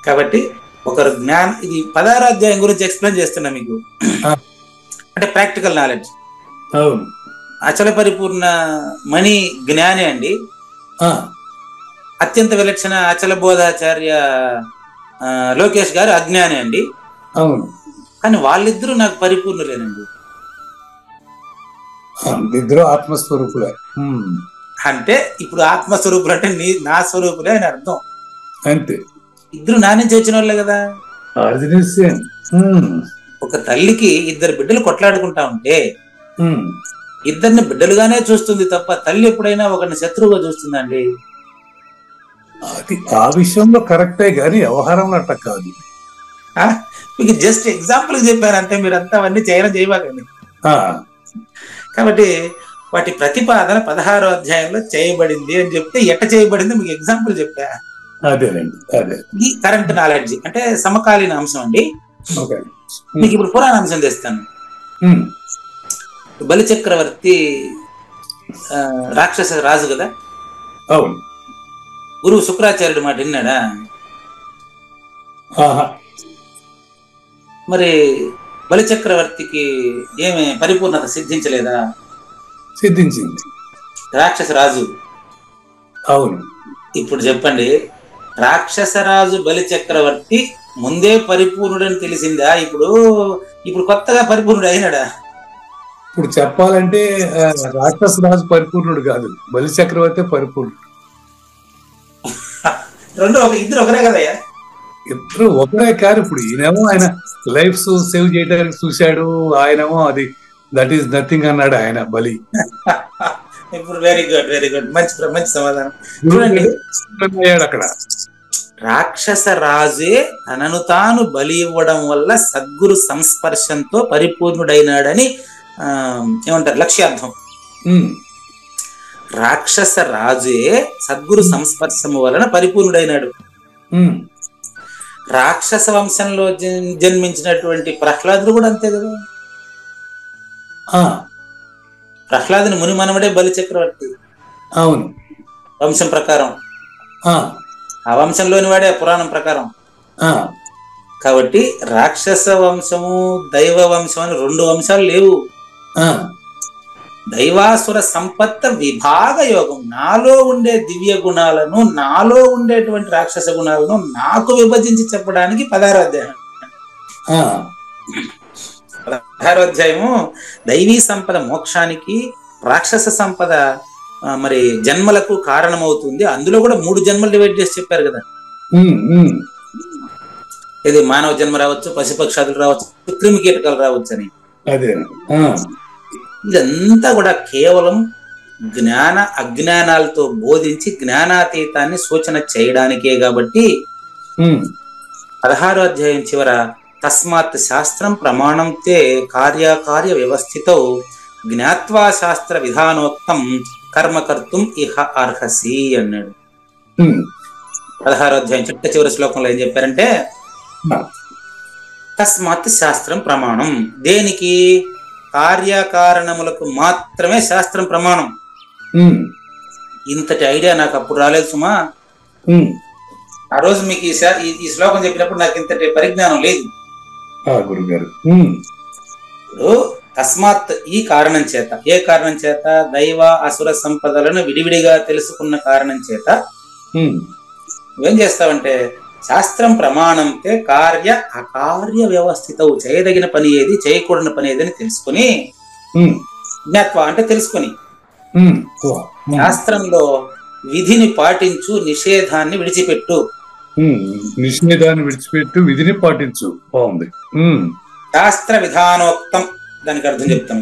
Speaker 3: కాబట్టి ఒకరు జ్ఞానం, ఇది 16వ అధ్యాయం గురించి ఎక్స్ప్లెయిన్ చేస్తున్నా మీకు, అంటే ప్రాక్టికల్ నాలెడ్జ్. అచల పరిపూర్ణ మణి జ్ఞాని అండి, అత్యంత విలక్షణ అచల బోధాచార్య లోకేష్ గారు అజ్ఞాని అండి.
Speaker 2: అవును,
Speaker 3: కానీ వాళ్ళిద్దరూ నాకు పరిపూర్ణులేనండి.
Speaker 2: ఇద్దరు ఆత్మస్వరూపులే.
Speaker 3: అంటే ఇప్పుడు ఆత్మస్వరూపులు అంటే నా స్వరూపులే అని అర్థం.
Speaker 2: అంతే,
Speaker 3: ఇద్దరు నా నుంచి వచ్చిన వాళ్ళే కదా. ఒక తల్లికి ఇద్దరు బిడ్డలు కొట్లాడుకుంటా ఉంటే ఇద్దరిని బిడ్డలుగానే చూస్తుంది తప్ప తల్లి ఎప్పుడైనా ఒకరిని శత్రువుగా చూస్తుందండి.
Speaker 2: అది ఆ విషయంలో కరెక్టే గాని వ్యవహారంలో అట్ట కాదు.
Speaker 3: మీకు జస్ట్ ఎగ్జాంపుల్ చెప్పాను అంతే, మీరంతా అవన్నీ చేయబాకండి. కాబట్టి వాటి ప్రతిపాదన 16వ అధ్యాయంలో చేయబడింది అని చెప్తే ఎట్ట చేయబడింది మీకు ఎగ్జాంపుల్ చెప్పా.
Speaker 2: అదేనండి, అదే
Speaker 3: ఇది కరెంట్ నాలెడ్జ్ అంటే సమకాలీన అంశం అండి. మీకు ఇప్పుడు పురాణ అంశం తెస్తాను. బలిచక్రవర్తి రాక్షస రాజు కదా.
Speaker 2: అవును.
Speaker 3: గురువు శుక్రాచార్యుడు మాట విన్నాడా? మరి బలిచక్రవర్తికి ఏమి పరిపూర్ణత సిద్ధించలేదా?
Speaker 2: సిద్ధించింది.
Speaker 3: రాక్షస రాజు.
Speaker 2: అవును.
Speaker 3: ఇప్పుడు చెప్పండి, రాక్షసరాజు బలిచక్రవర్తి ముందే పరిపూర్ణుడని తెలిసిందా? ఇప్పుడు కొత్తగా పరిపూర్ణుడు అయినాడా?
Speaker 2: ఇప్పుడు చెప్పాలంటే రాక్షస రాజు పరిపూర్ణుడు కాదు, బలి చక్రవర్తి పరిపూర్ణుడు.
Speaker 3: ఇద్దరు ఒకరే కదయ్యా.
Speaker 2: ఇద్దరు ఒకరే కాదు. ఇప్పుడు ఈయనేమో ఆయన లైఫ్ సేవ్ చేయడానికి చూశాడు, ఆయనేమో అది దట్ ఈస్ నథింగ్ అన్నాడు ఆయన బలి.
Speaker 3: ఇప్పుడు వెరీ గుడ్ మంచి సమాధానం.
Speaker 2: అక్కడ
Speaker 3: రాక్షస రాజే తనను తాను బలి ఇవ్వడం వల్ల సద్గురు సంస్పర్శంతో పరిపూర్ణుడైనాడని ఏమంటారు లక్ష్యార్థం. రాక్షస రాజే సద్గురు సంస్పర్శము వలన పరిపూర్ణుడైనాడు. రాక్షస వంశంలో జన్మించినటువంటి ప్రహ్లాదుడు కూడా అంతే కదా. ప్రహ్లాదుని ముని మనవడే బలి చక్రవర్తి.
Speaker 2: అవును,
Speaker 3: వంశం ప్రకారం. ఆ వంశంలోని వాడే పురాణం ప్రకారం. కాబట్టి రాక్షస వంశము దైవ వంశం అని 2 వంశాలు లేవు. దైవాసుర సంపత్త విభాగ యోగం. నాలో ఉండే దివ్య గుణాలను, నాలో ఉండేటువంటి రాక్షస గుణాలను నాకు విభజించి చెప్పడానికి 16వ అధ్యాయం. 16వ అధ్యాయము దైవీ సంపద మోక్షానికి, రాక్షస సంపద మరి జన్మలకు కారణమవుతుంది. అందులో కూడా 3 జన్మలు డివైడ్ చేసి చెప్పారు కదా. ఇది మానవ జన్మ రావచ్చు, పశుపక్షాదులు రావచ్చు, క్రిమి కీటకాలు రావచ్చు అని. ఇదంతా కూడా కేవలం జ్ఞాన అజ్ఞానాలతో బోధించి జ్ఞానాతీతాన్ని సూచన చేయడానికే. కాబట్టి 16వ అధ్యాయం చివర తస్మాత్ శాస్త్రం ప్రమాణం తే కార్యకార్య వ్యవస్థితౌ జ్ఞాత్వా శాస్త్ర విధానోక్తం కర్మకర్తుం ఇహ అర్హసి అన్నాడు. 16వ అధ్యాయం చివరి శ్లోకంలో ఏం చెప్పారంటే తస్మాత్ శాస్త్రం ప్రమాణం. దేనికి? కార్యకారణములకు మాత్రమే శాస్త్రం ప్రమాణం. ఇంతటి ఐడియా నాకు అప్పుడు రాలేదు సుమా. ఆ రోజు మీకు ఈ శ్లోకం చెప్పినప్పుడు నాకు ఇంతటి పరిజ్ఞానం లేదు. తస్మాత్ ఈ కారణం చేత, ఏ కారణం చేత? దైవ అసుర సంపదలను విడివిడిగా తెలుసుకున్న కారణం చేత నువ్వేం చేస్తావంటే శాస్త్రం ప్రమాణంతే కార్య అకార్య వ్యవస్థితవు. చేయదగిన పని ఏది, చేయకూడని పని ఏదని తెలుసుకుని, జ్ఞాత్వ అంటే తెలుసుకుని, శాస్త్రంలో విధిని పాటించు, నిషేధాన్ని విడిచిపెట్టు.
Speaker 2: నిషేధాన్ని విడిచిపెట్టు, విధిని పాటించు. బాగుంది.
Speaker 3: శాస్త్ర విధానోక్తం, దానికి అర్థం చెప్తాం.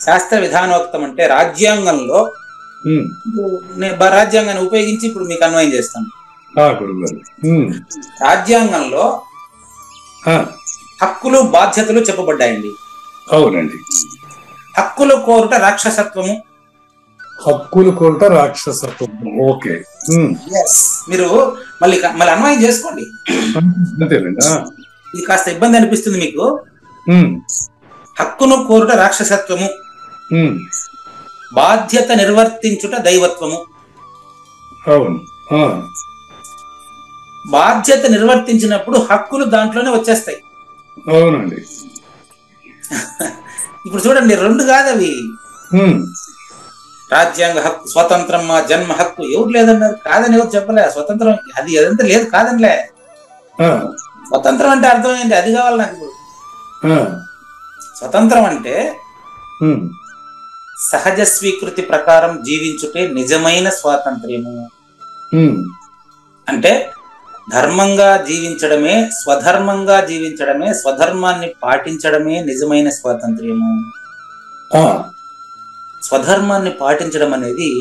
Speaker 3: శాస్త్ర విధానోక్తం అంటే రాజ్యాంగంలో, రాజ్యాంగాన్ని ఉపయోగించి ఇప్పుడు మీకు అన్వయం చేస్తాను. రాజ్యాంగంలో హక్కులు బాధ్యతలు చెప్పబడ్డాయండి.
Speaker 2: అవునండి.
Speaker 3: హక్కులు కోరుట రాక్షసత్వము.
Speaker 2: హక్కులు కోరుట రాక్షసత్వం. ఓకే.
Speaker 3: మీరు మళ్ళీ అన్వయం చేసుకోండి. ఇది కాస్త ఇబ్బంది అనిపిస్తుంది మీకు. హక్కును కోరుట రాక్షసత్వము, బాధ్యత నిర్వర్తించుట దైవత్వము.
Speaker 2: అవును.
Speaker 3: బాధ్యత నిర్వర్తించినప్పుడు హక్కులు దాంట్లోనే వచ్చేస్తాయి.
Speaker 2: అవునండి.
Speaker 3: ఇప్పుడు చూడండి, రెండు కాదవి. రాజ్యాంగ హక్కు, స్వతంత్రం, మా జన్మ హక్కు ఎవరు లేదన్నారు, కాదని ఎవరు చెప్పలే. స్వతంత్రం అది అదంతా లేదు కాదనిలే. స్వతంత్రం అంటే అర్థం ఏంటి? అది కావాలి నాకు ఇప్పుడు. స్వతంత్రం అంటే సహజ స్వీకృతి ప్రకారం జీవించుటే నిజమైన స్వాతంత్ర్యము. అంటే ధర్మంగా జీవించడమే, స్వధర్మంగా జీవించడమే, స్వధర్మాన్ని పాటించడమే నిజమైన స్వాతంత్ర్యము. స్వధర్మాన్ని పాటించడం అనేది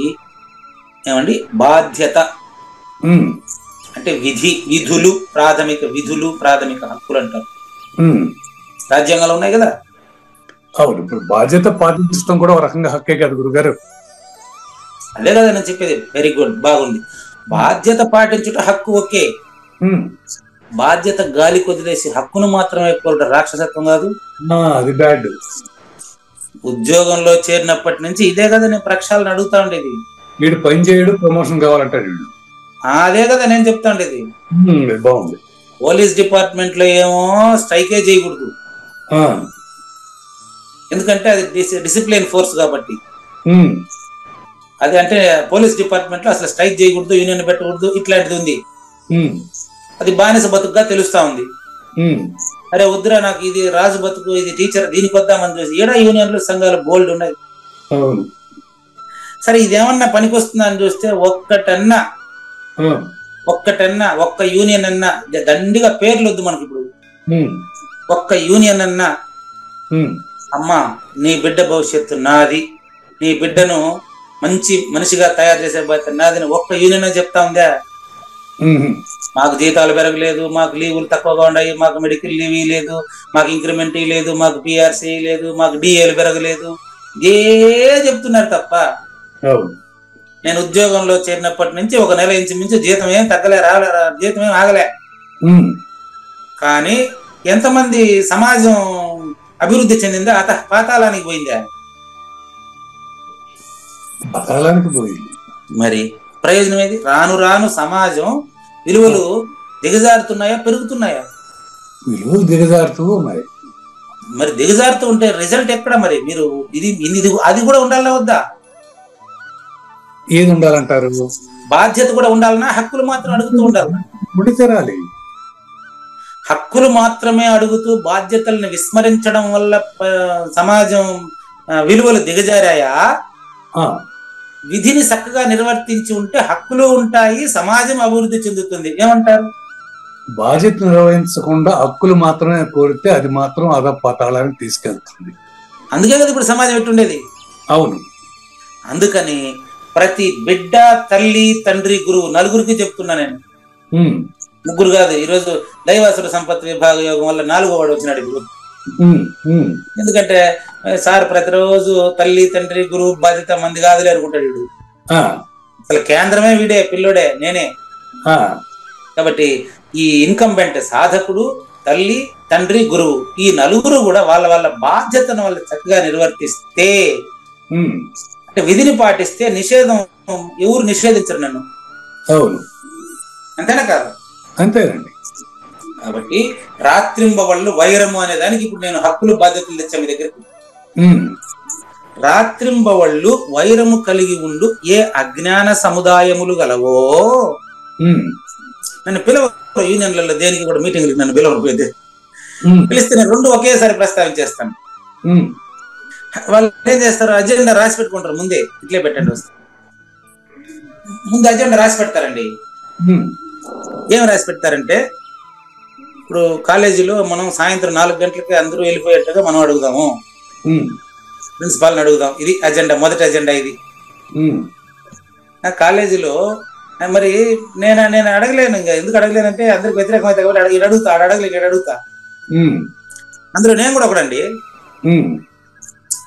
Speaker 3: ఏమండి బాధ్యత. అంటే విధులు, ప్రాథమిక విధులు, ప్రాథమిక హక్కులు అంటారు. రాజ్యాంగాలు ఉన్నాయి కదా.
Speaker 2: అవును. ఇప్పుడు బాధ్యత పాటించడం కూడా ఒక రకంగా హక్కే కదా గురుగారు.
Speaker 3: అదే కదా నేను చెప్పేది. వెరీ గుడ్, బాగుంది. బాధ్యత పాటించుట హక్కు ఓకే. బాధ్యత గాలి కొద్దిలేసి హక్కును మాత్రమే కోరుట రాక్షసత్వం కాదు.
Speaker 2: అది బ్యాడ్.
Speaker 3: ఉద్యోగంలో చేరినప్పటి నుంచి ఇదే కదా నేను ప్రక్షాళన అడుగుతా ఉండేది.
Speaker 2: వీడు పని చేయడు, ప్రమోషన్ కావాలంటాడు.
Speaker 3: అదే కదా నేను చెప్తా ఉండేది.
Speaker 2: బాగుంది.
Speaker 3: పోలీస్ డిపార్ట్మెంట్ లో ఏమో స్ట్రైకే చేయకూడదు, ఎందుకంటే అది డిసిప్లిన్ ఫోర్స్ కాబట్టి. అది అంటే పోలీస్ డిపార్ట్మెంట్ లో అసలు స్ట్రైక్ చేయకూడదు, యూనియన్ పెట్టకూడదు, ఇట్లాంటిది ఉంది. అది బానిస బతుకుగా తెలుస్తా ఉంది. అరే వద్దురా, నాకు ఇది రాజు బతుకు, ఇది టీచర్, దీనికి వద్దామని చూసి ఏడా యూనియన్లు సంఘాలు బోల్డ్ ఉన్నాయి. సరే ఇదేమన్నా పనికొస్తుందా అని చూస్తే ఒక్క యూనియన్ అన్నా, దండిగా పేర్లు వద్దు మనకి ఇప్పుడు, ఒక్క యూనియన్ అన్నా అమ్మా నీ బిడ్డ భవిష్యత్తు నాది, నీ బిడ్డను మంచి మనిషిగా తయారు చేసే బాధ్యత నాది ఒక్క యూనియన్ చెప్తా ఉందా? మాకు జీతాలు పెరగలేదు, మాకు లీవులు తక్కువగా ఉన్నాయి, మాకు మెడికల్ లీవ్ లేదు, మాకు ఇంక్రిమెంట్ లేదు, మాకు పిఆర్సీ లేదు, మాకు డిఏలు పెరగలేదు, ఇదే చెప్తున్నారు తప్ప. నేను ఉద్యోగంలో చేరినప్పటి నుంచి ఒక నెల ఇంచుమించు జీతం ఏం తగ్గలే, జీతం ఏం ఆగలే. కానీ ఎంతమంది సమాజం అభివృద్ధి చెందిందా? పాతాళానికి పోయిందా? మరి ప్రయోజనం ఏది? రాను రాను సమాజం విలువలు దిగజారుతున్నాయా, పెరుగుతున్నాయా?
Speaker 2: విలువలు దిగజారుతూ ఉన్నాయి.
Speaker 3: మరి దిగజారుతూ ఉంటే రిజల్ట్ ఎక్కడ? మరి మీరు అది కూడా ఉండాలా వద్దా?
Speaker 2: ఏది ఉండాలంటారు?
Speaker 3: బాధ్యత కూడా ఉండాలన్నా, హక్కులు మాత్రం అడుగుతూ ఉండాలి? హక్కులు మాత్రమే అడుగుతూ బాధ్యతలను విస్మరించడం వల్ల సమాజం విలువలు దిగజారాయా? విధిని చక్కగా నిర్వర్తించి ఉంటే హక్కులు ఉంటాయి, సమాజం అభివృద్ధి చెందుతుంది. ఏమంటారు?
Speaker 2: బాధ్యత నిర్వహించకుండా హక్కులు మాత్రమే కోరితే అది మాత్రం అధపాతాళానికి తీసుకెళ్తుంది.
Speaker 3: అందుకే కదా ఇప్పుడు సమాజం ఎట్టుండేది.
Speaker 2: అవును.
Speaker 3: అందుకని ప్రతి బిడ్డ, తల్లి, తండ్రి, గురువు నలుగురికి చెప్తున్నా నేను. ముగ్గురు కాదు, ఈరోజు దైవాసుర సంపత్తి విభాగ యోగం వల్ల 4వ వాడు వచ్చినాడు ఇప్పుడు. ఎందుకంటే సార్ ప్రతిరోజు తల్లి, తండ్రి, గురువు బాధ్యత మంది కాదులే అనుకుంటాడు వీడు. అసలు కేంద్రమే వీడే, పిల్లోడే, నేనే. కాబట్టి ఈ ఇన్కంబెంట్ సాధకుడు, తల్లి, తండ్రి, గురువు, ఈ నలుగురు కూడా వాళ్ళ వాళ్ళ బాధ్యతను వాళ్ళు చక్కగా నిర్వర్తిస్తే, అంటే విధిని పాటిస్తే, నిషేధం ఎవరు నిషేధించరు నన్ను. అంతేనా కాదు?
Speaker 2: అంతేనండి.
Speaker 3: కాబట్టి రాత్రింబవళ్ళు వైరము అనే దానికి ఇప్పుడు నేను హక్కులు బాధ్యతలు తెచ్చా మీ దగ్గరికి. రాత్రింబవళ్ళు వైరము కలిగి ఉండు ఏ అజ్ఞాన సముదాయములు గలవో. నన్ను పిలవరు యూనియన్లలో, దేనికి కూడా మీటింగ్లకి నన్ను పిలవకపోతే. పిలిస్తే నేను 2 ఒకేసారి ప్రస్తావించేస్తాను. వాళ్ళు ఏం చేస్తారు? అజెండా రాసి పెట్టుకుంటారు ముందే. ఇట్లే పెట్టండి, ముందు అజెండా రాసి పెడతారండి. ఏం రాసి పెడతారంటే, ఇప్పుడు కాలేజీలో మనం సాయంత్రం 4 గంటలకి అందరూ వెళ్ళిపోయేట్టుగా మనం అడుగుదాము, ప్రిన్సిపాల్ని అడుగుదాం. ఇది అజెండా, మొదటి అజెండా ఇది. నా కాలేజీలో మరి నేను అడగలేను. ఇంకా ఎందుకు అడగలేనంటే అందరికి వ్యతిరేకమైతే కాబట్టి అడుగుతా. అందులో నేను కూడా ఒకడండి.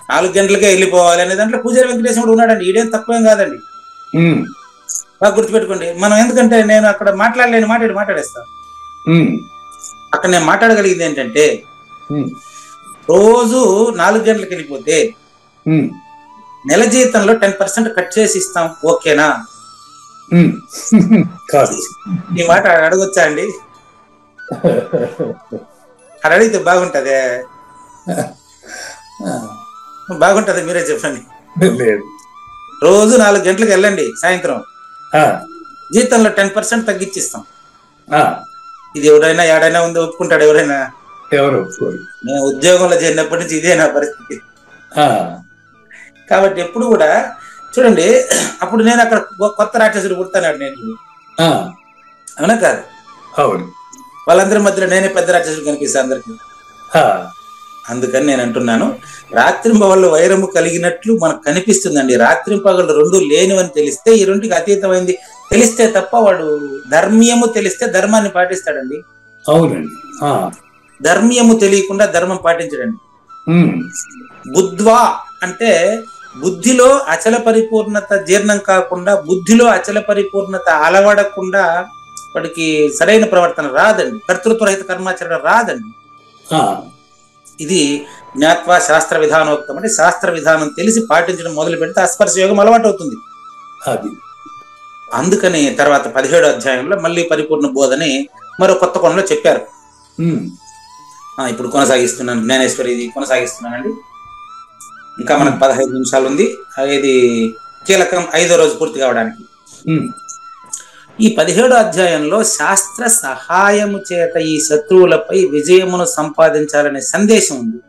Speaker 3: 4 గంటలకే వెళ్ళిపోవాలి అనే దాంట్లో పూజారి వెంకటేశ్వర కూడా ఉన్నాడండి. ఈడేం తక్కువేం కాదండి, బాగా గుర్తుపెట్టుకోండి. మనం ఎందుకంటే నేను అక్కడ మాట్లాడలేని మాట్లాడేస్తాను. అక్కడ నేను మాట్లాడగలిగింది ఏంటంటే, రోజు 4 గంటలకు వెళ్ళిపోతే నెల జీతంలో 10% కట్ చేసి ఇస్తాం, ఓకేనా? ఈ మాట అడగొచ్చా అండి? అది అడిగితే బాగుంటదే? బాగుంటది, మీరే చెప్పండి. రోజు 4 గంటలకు వెళ్ళండి, సాయంత్రం జీతంలో 10% తగ్గించిస్తాం. ఇది ఎవరైనా ఏడైనా ఉంది ఒప్పుకుంటాడు? ఎవరైనా?
Speaker 2: ఎవరు?
Speaker 3: నేను ఉద్యోగంలో చేరినప్పటి నుంచి ఇదే నా పరిస్థితి. కాబట్టి ఎప్పుడు కూడా చూడండి, అప్పుడు నేను అక్కడ కొత్త రాక్షసుడు పుడతాను నేను, అవునా కాదు?
Speaker 2: అవును.
Speaker 3: వాళ్ళందరి మధ్యలో నేనే పెద్ద రాక్షసుడు కనిపిస్తాను అందరికి. అందుకని నేను అంటున్నాను, రాత్రింపగళ్ళు వైరము కలిగినట్లు మనకు కనిపిస్తుందండి. రాత్రింపగళ్ళు రెండు లేనివని తెలిస్తే, ఈ రెండుకి అతీతమైంది తెలిస్తే తప్ప వాడు ధర్మీయము తెలిస్తే ధర్మాన్ని పాటిస్తాడండి.
Speaker 2: అవునండి.
Speaker 3: ధర్మీయము తెలియకుండా ధర్మం పాటించడండి. బుద్ధ్వా అంటే బుద్ధిలో అచల పరిపూర్ణత జీర్ణం కాకుండా, బుద్ధిలో అచల పరిపూర్ణత అలవడకుండా వాడికి సరైన ప్రవర్తన రాదండి, కర్తృత్వరహిత కర్మాచరణ రాదండి. ఇది జ్ఞాత్వా శాస్త్ర విధానోక్తం అంటే శాస్త్ర విధానం తెలిసి పాటించడం మొదలు పెడితే అస్పర్శ యోగం అలవాటు అవుతుంది. అందుకని తర్వాత 17వ అధ్యాయంలో మళ్ళీ పరిపూర్ణ బోధని మరో కొత్త కోణంలో చెప్పారు. ఇప్పుడు కొనసాగిస్తున్నాను, జ్ఞానేశ్వరి ఇది కొనసాగిస్తున్నానండి. ఇంకా మనకు 15 నిమిషాలు ఉంది. ఇది కీలకం, 5వ రోజు పూర్తి కావడానికి. ఈ 17వ అధ్యాయంలో శాస్త్ర సహాయము చేత ఈ శత్రువులపై విజయమును సంపాదించాలనే సందేశం ఉంది.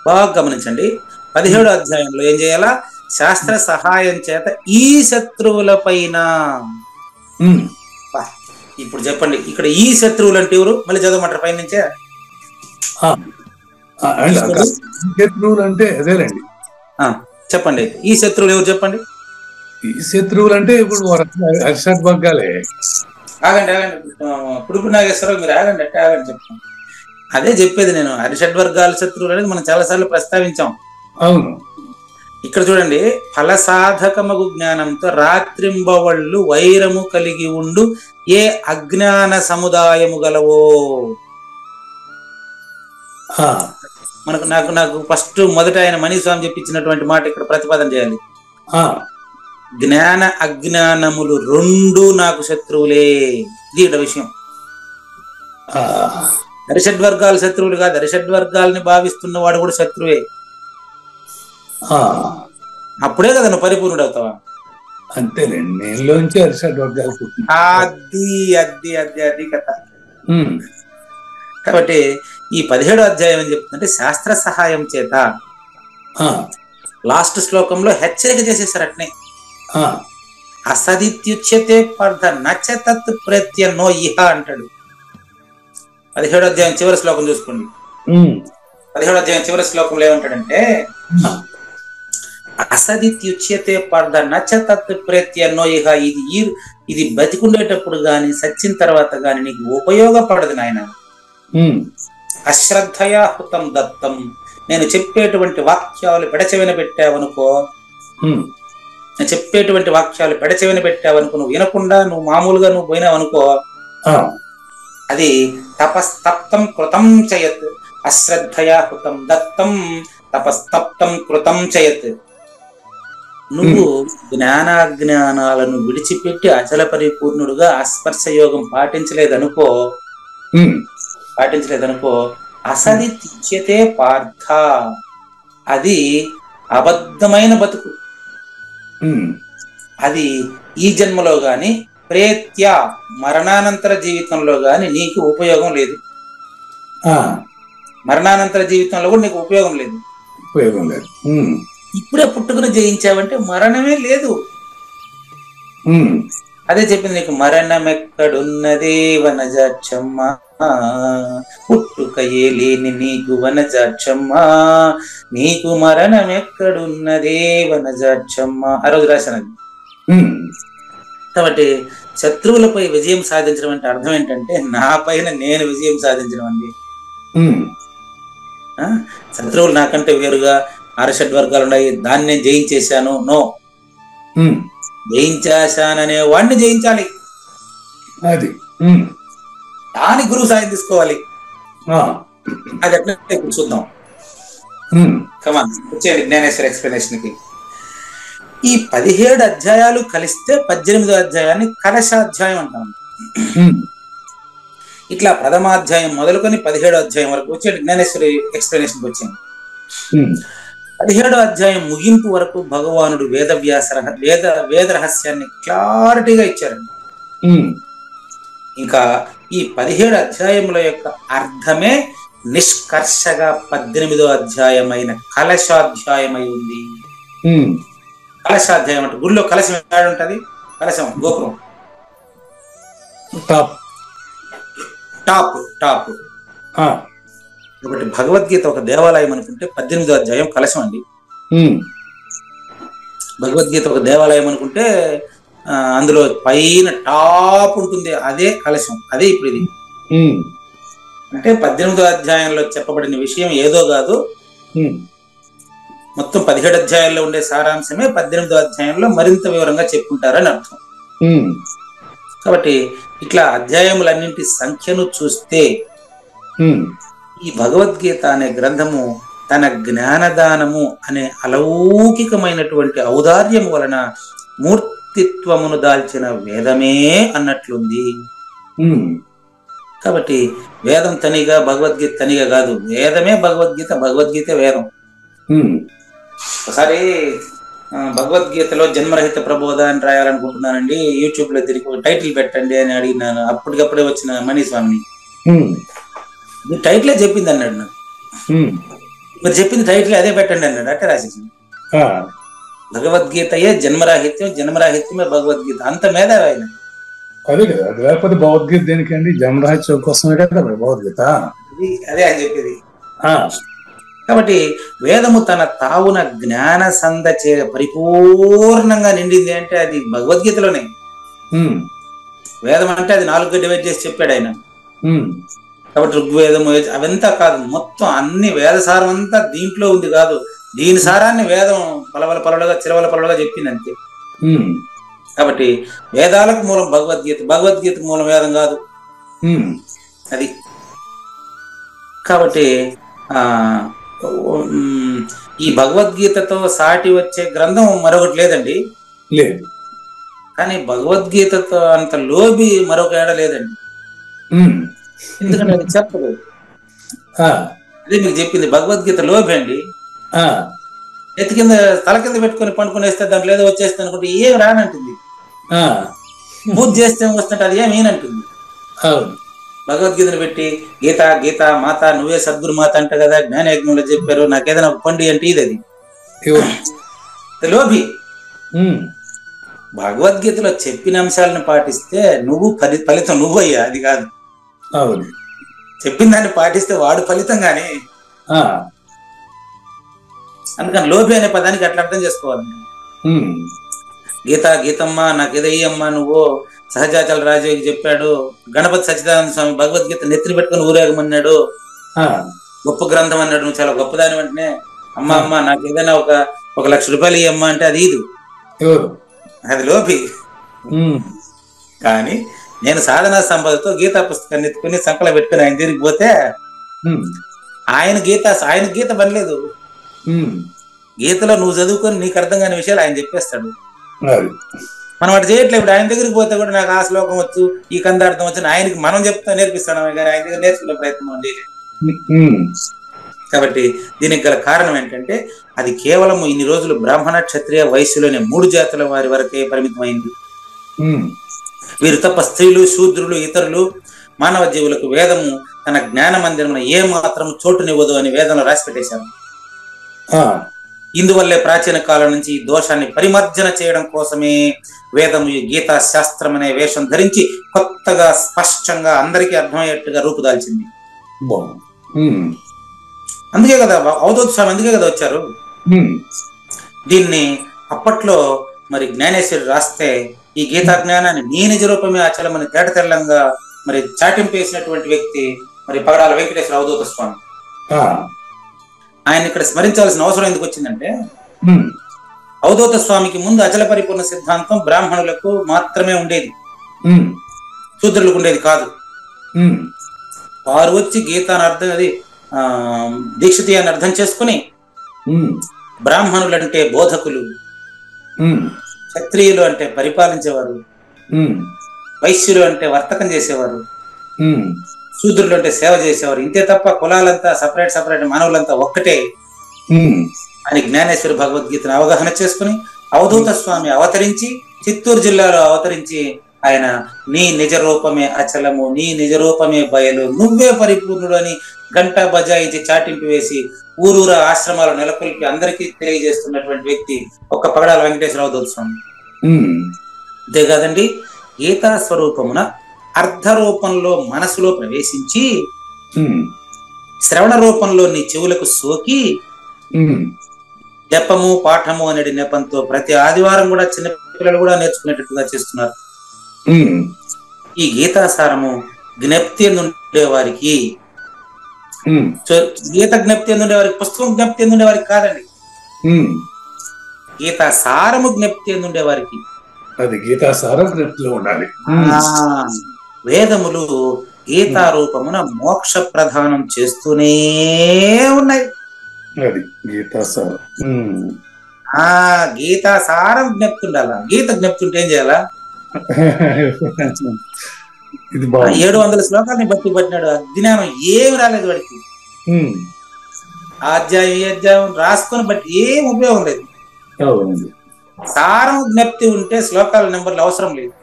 Speaker 3: బాగా గమనించండి. 17వ అధ్యాయంలో ఏం చేయాలా? శాస్త్ర సహాయం చేత ఈ శత్రువుల పైన. ఇప్పుడు చెప్పండి, ఇక్కడ ఈ శత్రువులు అంటే ఎవరు? మళ్ళీ చదవమంటారు పైన నుంచే.
Speaker 2: శత్రువులు అంటే అదేనండి.
Speaker 3: చెప్పండి, ఈ శత్రువులు ఎవరు చెప్పండి?
Speaker 2: ఈ శత్రువులు అంటే ఇప్పుడు అరిషడ్ వర్గాలే.
Speaker 3: ఆగండి పుడుపు నాగేశ్వరరావు, మీరు ఆగండి చెప్పండి. అదే చెప్పేది నేను. అరిషడ్ వర్గాల శత్రువులు అనేది మనం చాలా సార్లు ప్రస్తావించాం.
Speaker 2: అవును.
Speaker 3: ఇక్కడ చూడండి, ఫల సాధకమగు జ్ఞానంతో రాత్రింబవళ్ళు వైరము కలిగి ఉండు ఏ అజ్ఞాన సముదాయము గలవో. నాకు ఫస్ట్ మొదట ఆయన మణిస్వామి చెప్పించినటువంటి మాట ఇక్కడ ప్రతిపాదన చేయాలి. జ్ఞాన అజ్ఞానములు రెండు నాకు శత్రువులే. ఇది విషయం. అరిషడ్ వర్గాల శత్రువులు కాదు, అరిషడ్ వర్గాలని భావిస్తున్న వాడు కూడా శత్రువే. అప్పుడే కదా నువ్వు పరిపూర్ణుడు అవుతావా?
Speaker 2: అంతేనండి, నేనులోంచి అరిషడ్ వర్గాలు.
Speaker 3: అది కథ. కాబట్టి ఈ 17వ అధ్యాయం ఏం చెప్తుందంటే, శాస్త్ర సహాయం చేత. లాస్ట్ శ్లోకంలో హెచ్చరిక చేసేసారు అట్నే. అసదిత్యుచ్యతే పర్ధ నచతత్ ప్రత్యనో ఇహ అంటాడు. 17వ అధ్యాయం చివరి శ్లోకం చూసుకోండి. 17వ అధ్యాయం చివరి శ్లోకంలో ఏమంటాడంటే, అసదిత్యుచ్యతే పర్ధ నచతత్ ప్రత్యనో ఇహ. ఇది బతికుండేటప్పుడు గాని సచ్చిన తర్వాత గాని నీకు ఉపయోగపడదు నాయన. అశ్రద్ధయా హృతం దత్తం. నేను చెప్పేటువంటి వాక్యాలు పెడచెవిన పెట్టావనుకో, నువ్వు వినకుండా నువ్వు మామూలుగా నువ్వు పోయినావనుకో, అది తపస్తప్తం కృతం చయత్. అశ్రద్ధయా హృతం దత్తం తపస్తప్తం కృతం చయత్. నువ్వు జ్ఞానాజ్ఞానాలను విడిచిపెట్టి అచల పరిపూర్ణుడుగా అస్పర్శ యోగం పాటించలేదనుకో, అసదిత్యుచ్యతే పార్థ. అది అబద్ధమైన బతుకు. అది ఈ జన్మలో గాని ప్రేత్య మరణానంతర జీవితంలో గాని నీకు ఉపయోగం లేదు. మరణానంతర జీవితంలో కూడా నీకు ఉపయోగం లేదు. ఇప్పుడే పుట్టుకుని జయించావంటే మరణమే లేదు. అదే చెప్పింది నీకు. మరణం ఎక్కడున్నదే వనజాక్షమ్మ, పుట్టుకయే లేని నీకు వనజాక్షమ్మ, నీకు మరణం ఎక్కడున్నదే వనజాక్షమ్మ. ఆ రోజు రాశాను. కాబట్టి శత్రువులపై విజయం సాధించడం అంటే అర్థం ఏంటంటే, నా పైన నేను విజయం సాధించడం అండి. శత్రువులు నాకంటే వేరుగా 6 షడ్వర్గాలు ఉన్నాయి, దాన్ని నేను జయించేశాను. నో, జయించేశాననే వాడిని జయించాలి.
Speaker 2: అది
Speaker 3: దానికి గురువు సాయం తీసుకోవాలి. అది ఎట్లా ఇప్పుడు చూద్దాం. కమాన్ వచ్చేయండి జ్ఞానేశ్వర ఎక్స్ప్లెనేషన్ కి. ఈ 17 అధ్యాయాలు కలిస్తే 18వ అధ్యాయాన్ని కలశాధ్యాయం అంటాం. ఇట్లా ప్రథమాధ్యాయం మొదలుకొని 17వ అధ్యాయం వరకు వచ్చేయండి జ్ఞానేశ్వరి ఎక్స్ప్లెనేషన్ వచ్చింది. 17వ అధ్యాయం ముగింపు వరకు భగవానుడు వేద రహస్యాన్ని క్లారిటీగా ఇచ్చారండి. ఇంకా ఈ 17 అధ్యాయముల యొక్క అర్థమే నిష్కర్షగా 18వ అధ్యాయమైన కలశాధ్యాయమై ఉంది. కలశాధ్యాయం అంటే గుడిలో కలశం ఏడుంటది? కలశం గోపురం టాప్ టాప్ టాప్. కాబట్టి భగవద్గీత ఒక దేవాలయం అనుకుంటే 18వ అధ్యాయం కలశం అండి. భగవద్గీత ఒక దేవాలయం అనుకుంటే అందులో పైన టాప్ ఉంటుంది, అదే కలశం, అదే ఇప్పుడు ఇది. అంటే 18వ అధ్యాయంలో చెప్పబడిన విషయం ఏదో కాదు, మొత్తం 17 అధ్యాయాల్లో ఉండే సారాంశమే 18వ అధ్యాయంలో మరింత వివరంగా చెప్పుకుంటారని అర్థం. కాబట్టి ఇట్లా అధ్యాయములన్నింటి సంఖ్యను చూస్తే ఈ భగవద్గీత అనే గ్రంథము తన జ్ఞానదానము అనే అలౌకికమైనటువంటి ఔదార్యము వలన మూర్తిత్వమును దాల్చిన వేదమే అన్నట్లుంది. కాబట్టి వేదం తనిగా భగవద్గీత తనిగా కాదు, వేదమే భగవద్గీత, భగవద్గీత వేదం. ఒకసారి భగవద్గీతలో జన్మరహిత ప్రబోధ అని రాయాలనుకుంటున్నానండి, యూట్యూబ్ లో తిరిగి టైటిల్ పెట్టండి అని అడిగినాను. అప్పటికప్పుడే వచ్చిన మణిస్వామిని, మీరు టైటిలే చెప్పింది అన్నాడు నాకు. మీరు చెప్పింది టైటిల్ అదే పెట్టండి అన్నాడు. అంటే రాసేసి భగవద్గీతయే జన్మరాహిత్యం, జన్మరాహిత్యమే భగవద్గీత. అంత మేధావి ఆయన.
Speaker 2: అదే కదా, అది లేకపోతే భగవద్గీత దేనికండి? జన్మరాహిత్యం కోసమే కదా భగవద్గీత.
Speaker 3: అదే అని చెప్పేది. కాబట్టి వేదము తన తావున జ్ఞాన సంద పరిపూర్ణంగా నిండింది అంటే అది భగవద్గీతలోనే. వేదం అంటే అది 4గా డివైడ్ చేసి చెప్పాడు ఆయన. కాబట్టి ఋగ్వేదము అవంతా కాదు, మొత్తం అన్ని వేద సారం అంతా దీంట్లో ఉంది కాదు. దీని సారాన్ని వేదం పలవల చిరవల చెప్పింది అంతే. కాబట్టి వేదాలకు మూలం భగవద్గీత, భగవద్గీతకు మూలం వేదం కాదు అది. కాబట్టి ఈ భగవద్గీతతో సాటి వచ్చే గ్రంథం మరొకటి లేదండి, లేదు. కానీ భగవద్గీతతో అంత లోబి మరొక ఏడ లేదండి. ఎందుకంటే అది చెప్పదు. అదే మీకు చెప్పింది, భగవద్గీత లోబి అండి. ఎత్తి కింద తల కింద పెట్టుకుని పండుకునేస్తే దాంట్లో ఏదో వచ్చేస్తే అనుకుంటే ఏం రానంటుంది. పూజ చేస్తే వస్తుంటే అది ఏమేనంటుంది. భగవద్గీతను పెట్టి గీత గీత మాత నువ్వే సద్గురు మాత అంట కదా, జ్ఞానయజ్ఞంలో చెప్పారు, నాకేదైనా పండి అంటే ఇది అది లోభి. భగవద్గీతలో చెప్పిన అంశాలను పాటిస్తే నువ్వు ఫలితం నువ్వయ్యా, అది కాదు. చెప్పిన దాన్ని పాటిస్తే వాడు ఫలితం గాని. అందుకని లోభి అనే పదానికి అట్లా అర్థం చేసుకోవాలి. గీత గీతమ్మ నాకేదో అమ్మా, నువ్వు సహజాచల రాజుకి చెప్పాడు, గణపతి సచ్చిదానంద స్వామి భగవద్గీత నెత్తిని పెట్టుకుని ఊరేగమన్నాడు, గొప్ప గ్రంథం అన్నాడు, నువ్వు చాలా గొప్పదాని వెంటనే అమ్మ అమ్మ నాకు ఏదైనా ఒక ₹1,00,000 ఇయ్యమ్మా అంటే అది ఇది, అది లోభి. కానీ నేను సాధనా సంపదతో గీతా పుస్తకాన్ని ఎత్తుకుని సంకల పెట్టుకుని ఆయన దగ్గరికి పోతే ఆయన గీత పనిలేదు. గీతలో నువ్వు చదువుకొని నీకు అర్థం కాని విషయాలు ఆయన చెప్పేస్తాడు. మనం అటు చేయట్లేదు. ఇప్పుడు ఆయన దగ్గరికి పోతే కూడా నాకు ఆ శ్లోకం వచ్చు, ఈ కందార్థం వచ్చు, ఆయనకి మనం చెప్తా నేర్పిస్తాను, కానీ ఆయన దగ్గర నేర్చుకునే ప్రయత్నం అండి. కాబట్టి దీనికి గల కారణం ఏంటంటే అది కేవలం ఇన్ని రోజులు బ్రాహ్మణ క్షత్రియ వైశ్యులనే 3 జాతుల వారి వరకే పరిమితమైంది. వీరు తప్ప స్త్రీలు శూద్రులు ఇతరులు మానవ జీవులకు వేదము తన జ్ఞాన మందిరమున ఏ మాత్రం చోటునివ్వదు అని వేదంలో రాసి పెట్టేశారు. ఇందువల్లే ప్రాచీన కాలం నుంచి ఈ దోషాన్ని పరిమర్జన చేయడం కోసమే వేదము ఈ గీతా శాస్త్రం అనే వేషం ధరించి కొత్తగా స్పష్టంగా అందరికీ అర్థమయ్యేట్టుగా రూపుదాల్చింది. అందుకే కదా అవధూత స్వామి అందుకే కదా వచ్చారు. దీన్ని అప్పట్లో మరి జ్ఞానేశ్వరి రాస్తే ఈ గీతా జ్ఞానాన్ని నీ నిజ రూపమే అచలమని తేటతెల్లంగా మరి చాటింపేసినటువంటి వ్యక్తి మరి పగడాల వెంకటేశ్వర అవధూత స్వామి. ఆయన ఇక్కడ స్మరించాల్సిన అవసరం ఎందుకు వచ్చిందంటే, అవధూత స్వామికి ముందు అచల పరిపూర్ణ సిద్ధాంతం బ్రాహ్మణులకు మాత్రమే ఉండేది, శూద్రులకు ఉండేది కాదు. వారు వచ్చి గీతాన్ని అర్థం, అది దీక్షితీయాన్ని అర్థం చేసుకుని, బ్రాహ్మణులు అంటే బోధకులు, క్షత్రియులు అంటే పరిపాలించేవారు, వైశ్యులు అంటే వర్తకం చేసేవారు, శూద్రులు అంటే సేవ చేసేవారు, ఇంతే తప్ప కులాలంతా సపరేట్ మానవులంతా ఒక్కటే అని జ్ఞానేశ్వరి భగవద్గీతను అవగాహన చేసుకుని అవధూత స్వామి అవతరించి చిత్తూరు జిల్లాలో అవతరించి ఆయన నీ నిజ రూపమే అచలము, నీ నిజ రూపమే బయలు, నువ్వే పరిపూర్ణుడు అని గంట బజాయించి చాటింపు వేసి ఊరూర ఆశ్రమాలు నెలకొల్పి అందరికీ తెలియజేస్తున్నటువంటి వ్యక్తి ఒక్క పగడాల వెంకటేశ్వర అవధూత స్వామి. అంతే కాదండి, గీతా స్వరూపమున అర్ధ రూపంలో మనసులో ప్రవేశించి శ్రవణ రూపంలో నీ చెవులకు సోకి జపము పాఠము అనే నెపంతో ప్రతి ఆదివారం కూడా చిన్నపిల్లలు కూడా నేర్చుకునేటట్టుగా చేస్తున్నారు. ఈ గీతాసారము జ్ఞప్తి ఉండే వారికి, గీత జ్ఞప్తి ఉండే వారికి, పుస్తకం జ్ఞప్తి ఉండే వారికి కాదండి, గీతాసారము జ్ఞప్తి ఉండే వారికి.
Speaker 2: అది గీతాసారం జ్ఞప్తిలో ఉండాలి.
Speaker 3: వేదములు గీతా రూపమున మోక్ష ప్రధానం చేస్తూనే ఉన్నాయి.
Speaker 2: అది గీతాసారం.
Speaker 3: గీతాసారం జ్ఞప్తి ఉండాలా? గీత జ్ఞప్తి ఉంటే ఏం చేయాలా? 700 శ్లోకాలని బట్టి పట్టినాడు, అజ్ఞానం ఏమి రాలేదు వాడికి. అధ్యాయం ఏ అధ్యాయం రాసుకొని బట్టి ఏం ఉపయోగం లేదు. సారం జ్ఞప్తి ఉంటే శ్లోకాల నెంబర్లు అవసరం లేదు.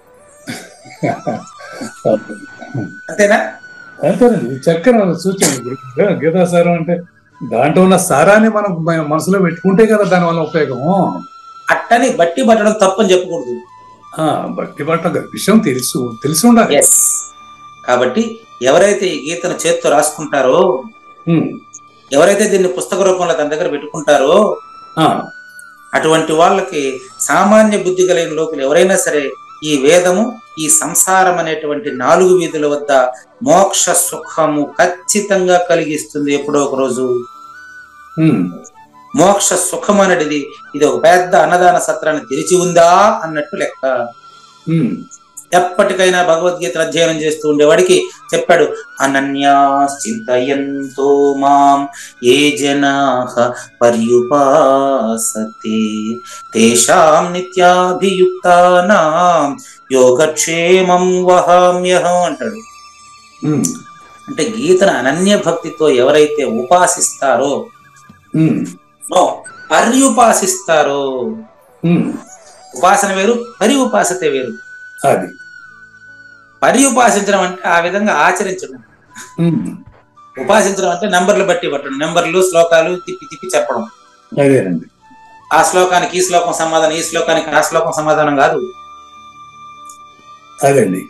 Speaker 3: అంతేనా?
Speaker 2: అంతేనండి, చక్కని సూచన. గీతాసారం అంటే దాంట్లో ఉన్న సారాన్ని మనం మనసులో పెట్టుకుంటే కదా దాని వల్ల ఉపయోగము.
Speaker 3: అట్టని బట్టి పట్టడం తప్పని చెప్పకూడదు.
Speaker 2: బట్టి పట్టడం విషయం తెలిసి ఉండాలి.
Speaker 3: కాబట్టి ఎవరైతే ఈ గీతను చేత్తో రాసుకుంటారో, ఎవరైతే దీన్ని పుస్తక రూపంలో తన దగ్గర పెట్టుకుంటారో, అటువంటి వాళ్ళకి సామాన్య బుద్ధి కలిగిన లోకులు ఎవరైనా సరే ఈ వేదము, ఈ సంసారం అనేటువంటి 4 వీధుల వద్ద మోక్ష సుఖము ఖచ్చితంగా కలిగిస్తుంది. ఎప్పుడో ఒక రోజు మోక్ష సుఖం అనేది ఇది ఒక పెద్ద అన్నదాన సత్రాన్ని తెరిచి ఉందా అన్నట్టు లెక్క. ఎప్పటికైనా భగవద్గీత అధ్యయనం చేస్తూ ఉండేవాడికి చెప్పాడు, అనన్యాశ్చింతయంతో మాం ఏ జనాః పర్యుపాసతే తేషాం నిత్యాభియుక్తానాం యోగక్షేమం వహామ్యహం అంటాడు. అంటే గీతను అనన్య భక్తితో ఎవరైతే ఉపాసిస్తారో, పర్యుపాసిస్తారో, ఉపాసన వేరు, పర్యుపాసతే వేరు.
Speaker 2: అది
Speaker 3: పర్యుపాసించడం అంటే ఆ విధంగా ఆచరించడం, ఉపాసించడం అంటే నెంబర్లు బట్టి పట్టడం, నెంబర్లు శ్లోకాలు తిప్పి చెప్పడం. ఆ శ్లోకానికి ఈ శ్లోకం సమాధానం, ఈ శ్లోకానికి ఆ శ్లోకం సమాధానం కాదు.
Speaker 2: అదండి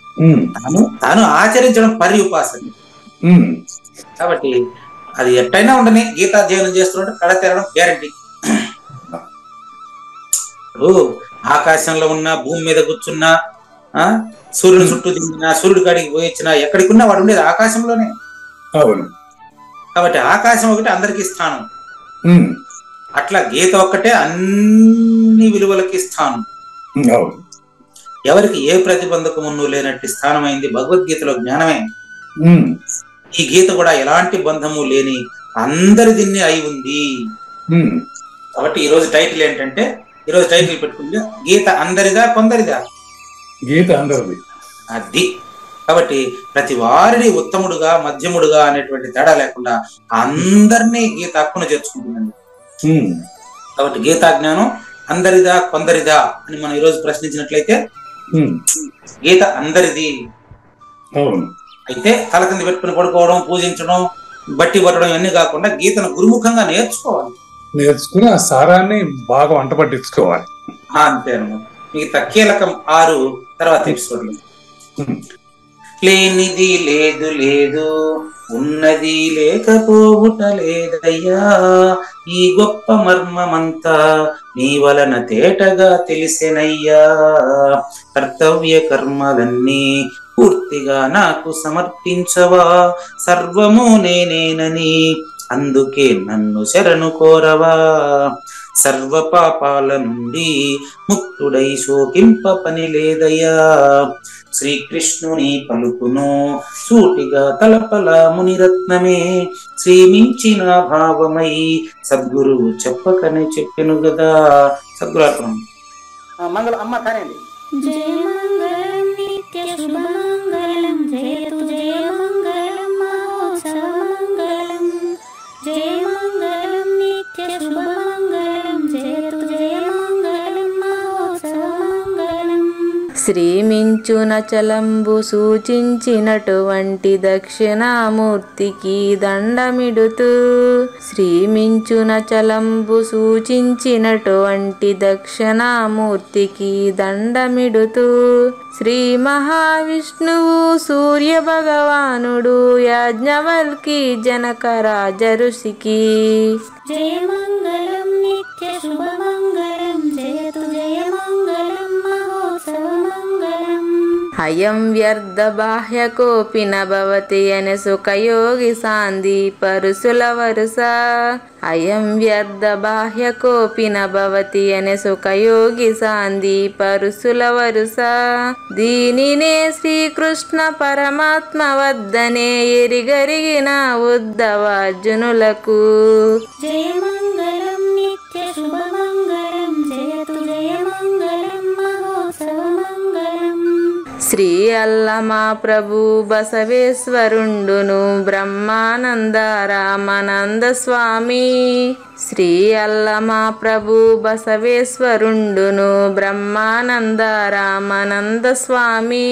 Speaker 3: తాను ఆచరించడం పర్యుపాసన. కాబట్టి అది ఎట్టయినా ఉండని గీతాధ్యయనం చేస్తుంటే కళ తెరడం గ్యారంటీ. ఆకాశంలో ఉన్న, భూమి మీద కూర్చున్నా, సూర్యుని చుట్టూ తిరిగినా, సూర్యుడి కాడికి పోయి వచ్చినా, ఎక్కడికి ఉన్నా వాడు ఉండేది ఆకాశంలోనే. కాబట్టి ఆకాశం ఒకటి అందరికీ స్థానం. అట్లా గీత ఒక్కటే అన్ని విలువలకి స్థానం. ఎవరికి ఏ ప్రతిబంధకమును లేనట్టి స్థానమైంది భగవద్గీతలో జ్ఞానమే. ఈ గీత కూడా ఎలాంటి బంధము లేని అందరి దీన్ని అయి ఉంది. కాబట్టి ఈ రోజు టైటిల్ ఏంటంటే, ఈ రోజు టైటిల్ పెట్టుకుంటే గీత అందరిదా కొందరిదా?
Speaker 2: గీత అందరిది.
Speaker 3: అది కాబట్టి ప్రతి వారిని ఉత్తముడుగా, మధ్యముడుగా అనేటువంటి తేడా లేకుండా అందరినీ గీత హక్కున చేర్చుకుంటుందండి. కాబట్టి గీతా జ్ఞానం అందరిదా కొందరిదా అని మనం ఈరోజు ప్రశ్నించినట్లయితే గీత అందరిది. అయితే తల కింద పెట్టుకుని పడుకోవడం, పూజించడం, బట్టి పట్టడం ఇవన్నీ కాకుండా గీతను గురుముఖంగా నేర్చుకుని
Speaker 2: ఆ సారాన్ని బాగా వంట పట్టించుకోవాలి.
Speaker 3: అంతేనమాట. మిగతా కీలకం 6 తర్వాత ఎపిసోడ్లు. లేనిది లేదు లేదు, ఉన్నది లేకపోవుట లేదయ్యా, ఈ గొప్ప మర్మమంతా నీ వలన తేటగా తెలిసెనయ్యా, కర్తవ్య కర్మలన్నీ పూర్తిగా నాకు సమర్పించవా, సర్వము నేనేనని అందుకే నన్ను శరణు కోరవా. సర్వ పాపాల నుండి ముక్తుడై శోకింప పని లేదయ్యా. శ్రీకృష్ణుని పలుకును సూటిగా తలపల మునిరత్నమే, శ్రీమించిన భావమై సద్గురువు చెప్పకనే చెప్పెను గదా. సద్గురాత్రం
Speaker 4: మంగళం అమ్మ కానివ్వండి.
Speaker 6: జయ మంగళం నిత్య శుభమంగళం, జయతు జయ మంగళం మహోత్సవ మంగళం. జయ మంగళం నిత్య శుభమంగళం, జయతు జయ మంగళం మహోత్సవ మంగళం.
Speaker 5: శ్రీమించున చలంబు సూచించినటువంటి దక్షిణామూర్తికి దండమిడుతూ, శ్రీమించున చలంబు సూచించినటువంటి దక్షిణామూర్తికి దండమిడుతూ, శ్రీ మహావిష్ణువు సూర్య భగవానుడు యాజ్ఞవల్కి జనక రాజ ఋషికి.
Speaker 6: జయ మంగళం నిత్య శుభమంగళం, జయతు జయ మంగళం మహోత్సవ మంగళం.
Speaker 5: అయం వ్యర్థ బాహ్య కోపి నభవతి అనే సుఖయోగి సాంది పరుసుల వరుస. అయం వ్యర్థ బాహ్య కోపి నభవతి అనే సుఖయోగి సాంది పరుసుల వరుస. దీనినే శ్రీకృష్ణ పరమాత్మ వద్దనే ఎరిగరిగిన ఉద్ధవార్జునులకు.
Speaker 6: జయ మంగళం నిత్య శుభమంగళం, జయతు జయ మంగళం మహోత్సవ మంగళం.
Speaker 5: శ్రీ అల్లమా ప్రభు బసవేశ్వరుండును బ్రహ్మానంద రామానంద స్వామి. శ్రీ అల్లమా ప్రభు బసవేశ్వరుండును బ్రహ్మానంద రామానంద స్వామి.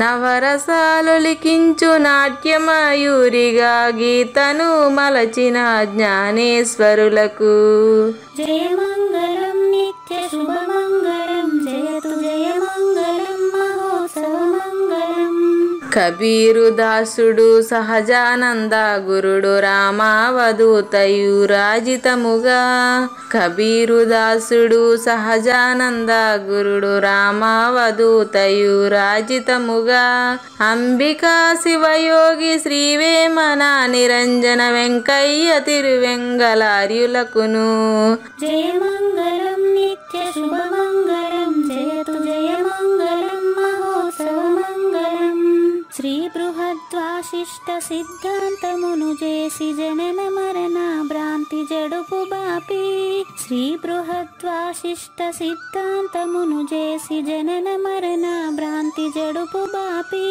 Speaker 5: నవరసాలు లిఖించు నాట్యమయూరిగా గీతను మలచిన జ్ఞానేశ్వరులకు.
Speaker 6: జయ మంగళం నిత్య శుభమంగళం, జయతు జయ మంగళం మహోత్సవ మంగళం.
Speaker 5: కబీరు దాసుడు సహజానంద గురుడు రామావధూతయు రాజితముగా. కబీరు దాసుడు సహజానంద గురుడు రామావధూతయు రాజితముగా. అంబికా శివయోగి శ్రీవేమన నిరంజన వెంకయ్య తిరువెంగళార్యులకును.
Speaker 6: జయ మంగళం నిత్య శుభమంగళం, జయతు జయ మంగళం మహోత్సవ మంగళం. శ్రీ బృహద్వాశిష్ట సిద్ధాంతమును చేసి జనన మరణ భ్రాంతి జడుపు బాపి. శ్రీ బృహద్వాశిష్ట సిద్ధాంతమును చేసి జనన మరణ భ్రాంతి జడుపు బాపి.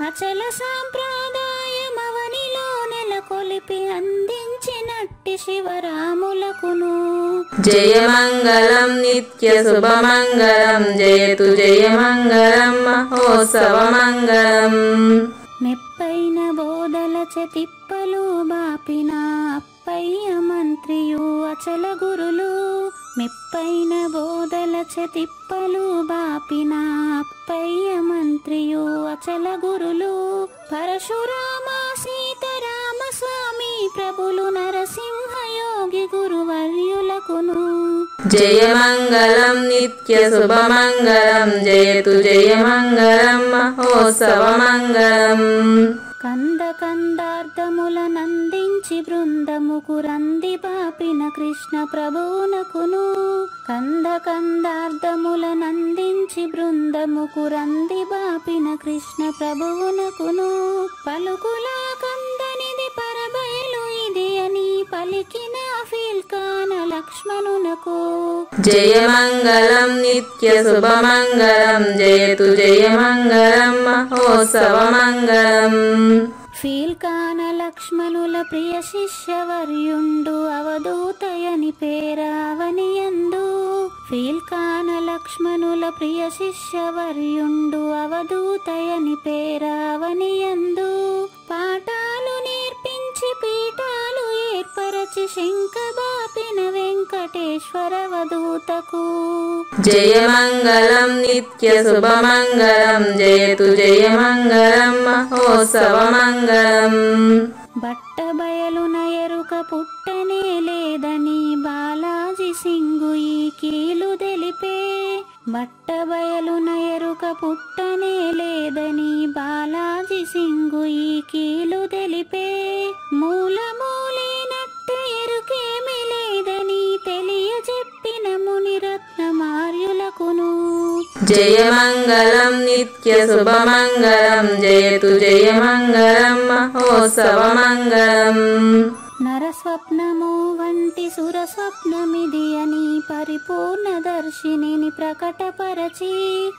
Speaker 6: అచల సాంప్రదాయమవనిలో నెలకొలిపి అందించినట్టి శివరాములకును.
Speaker 5: జయ మంగళం నిత్య శుభమంగళం, జయతు జయ మంగళం మహోత్సవ మంగళం.
Speaker 6: మెప్పైన బోధల తిప్పలు బాపిన అప్పయ్య మంత్రియు అచల గురులు. మెప్పైన బోధల తిప్పలు బాపిన అప్పయ్య మంత్రియు అచల గురులు. పరశురామ సీతారామ స్వామి ప్రభులు నరసింహయోగి గురువర్యులకును.
Speaker 5: జయ మంగళం నిత్య శుభమంగళం, జయతు జయ మంగళం మహోత్సవ మంగళం.
Speaker 6: కంద కందార్థముల నందించి బృందముకు రంది బాపిన కృష్ణ ప్రభువునకును. కంద కందార్థముల నందించి బృందముకు రంది బాపిన కృష్ణ ప్రభువునకును. పలుకులా కందనిది పరబయలు ఇది అని పలికిన ఫీల్కాన లక్ష్మణునకు.
Speaker 5: జయ మంగళం నిత్య శుభమంగళం, జయతు జయ మంగళం మహోత్సవ మంగళం.
Speaker 6: ఫీల్కాన లక్ష్మణుల ప్రియ శిష్యవర్యుండు అవధూతయని పేరావనియందు. ఫీల్కాన లక్ష్మణుల ప్రియ శిష్యవర్యుండు అవధూతయని పేరావనియందు. పాఠాలు నేర్పించి పీఠాలు ఏర్పరచి శంఖబాపిన వెంకటేశ్వర వధూతకు.
Speaker 5: జయ మంగళం నిత్య శుభమంగళం, జయతు జయ మంగళం మహోత్సవ మంగళం.
Speaker 6: బట్ట బయలున ఎరుక పుట్టనే లేదని బాలాజీ సింగు ఈ కీలు తెలిపే. బట్ట బయలున ఎరుక పుట్టనే లేదని బాలాజీ సింగు ఈ కీలు తెలిపే. మూల మూలేన
Speaker 5: జయమంగళం నిత్య శుభమంగళం జయతు జయమంగళం మహోత్సవమంగళం.
Speaker 6: నరస్వప్నము వంటి సురస్వప్నమిది అని పరిపూర్ణ దర్శినిని ప్రకటపరచి,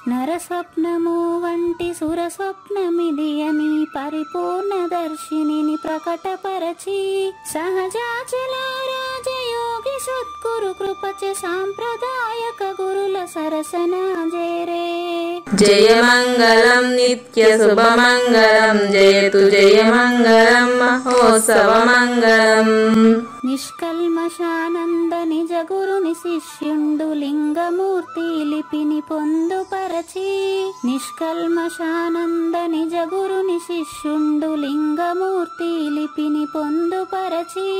Speaker 6: నరస్వప్నము వంటి సురస్వప్నమిది అని పరిపూర్ణ దర్శినిని ప్రకటపరచి, సహజాచల రాజయోగి సద్గురు కృపచ సాంప్రదాయక గురుల సరసన జేరే.
Speaker 5: జయమంగళం నిత్య శుభమంగళం జయతు జయమంగళం మహోత్సవమంగళం.
Speaker 6: నిష్కల్మషానంద నిజ గురుని శిష్యుండు లింగమూర్తి లిపిని పొందుపరచి, నిష్కల్మషానంద నిజ గురుని శిష్యుండు లింగమూర్తి లిపిని పొందుపరచి,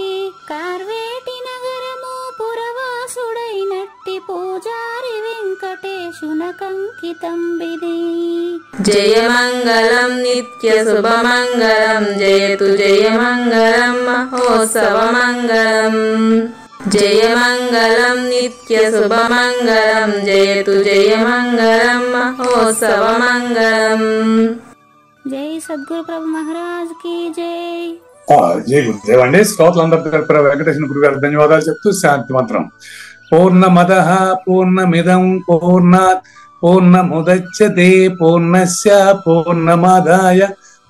Speaker 6: కార్వేటి నగరము పురవాసుడైనట్టి పూజారి వెంకటేశునకంకితం విధి.
Speaker 5: జయమంగళం నిత్య శుభమంగళం జయతు జయమంగళం మహోత్సవమంగళం. జయమంగళం నిత్య శుభమంగళం జయతు జయమంగళం మహోత్సవమంగళం.
Speaker 6: జై సద్గురు ప్రభు మహారాజ్ కి జై.
Speaker 2: జై గురుదేవ్ అండి. శ్రోతలందరి తరపున వెంకటేశ్వర గురు గారు ధన్యవాదాలు చెప్తూ శాంతి మంత్రం. పూర్ణమదః పూర్ణమిదం పూర్ణాత్ పూర్ణముదచ్యతే పూర్ణస్య పూర్ణమాదాయ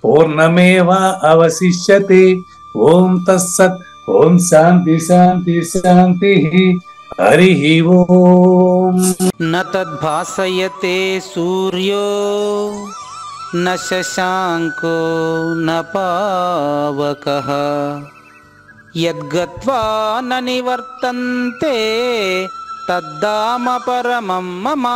Speaker 2: పూర్ణమేవా అవశిష్యతే. ఓం తత్సత్. ఓం శాంతి శాంతి శాంతి. హరి ఓం.
Speaker 4: న తద్భాసయతే సూర్యో న శశాంకో న పావకః యద్గత్వా న నివర్తంతే తద్ధామ పరమం మమ.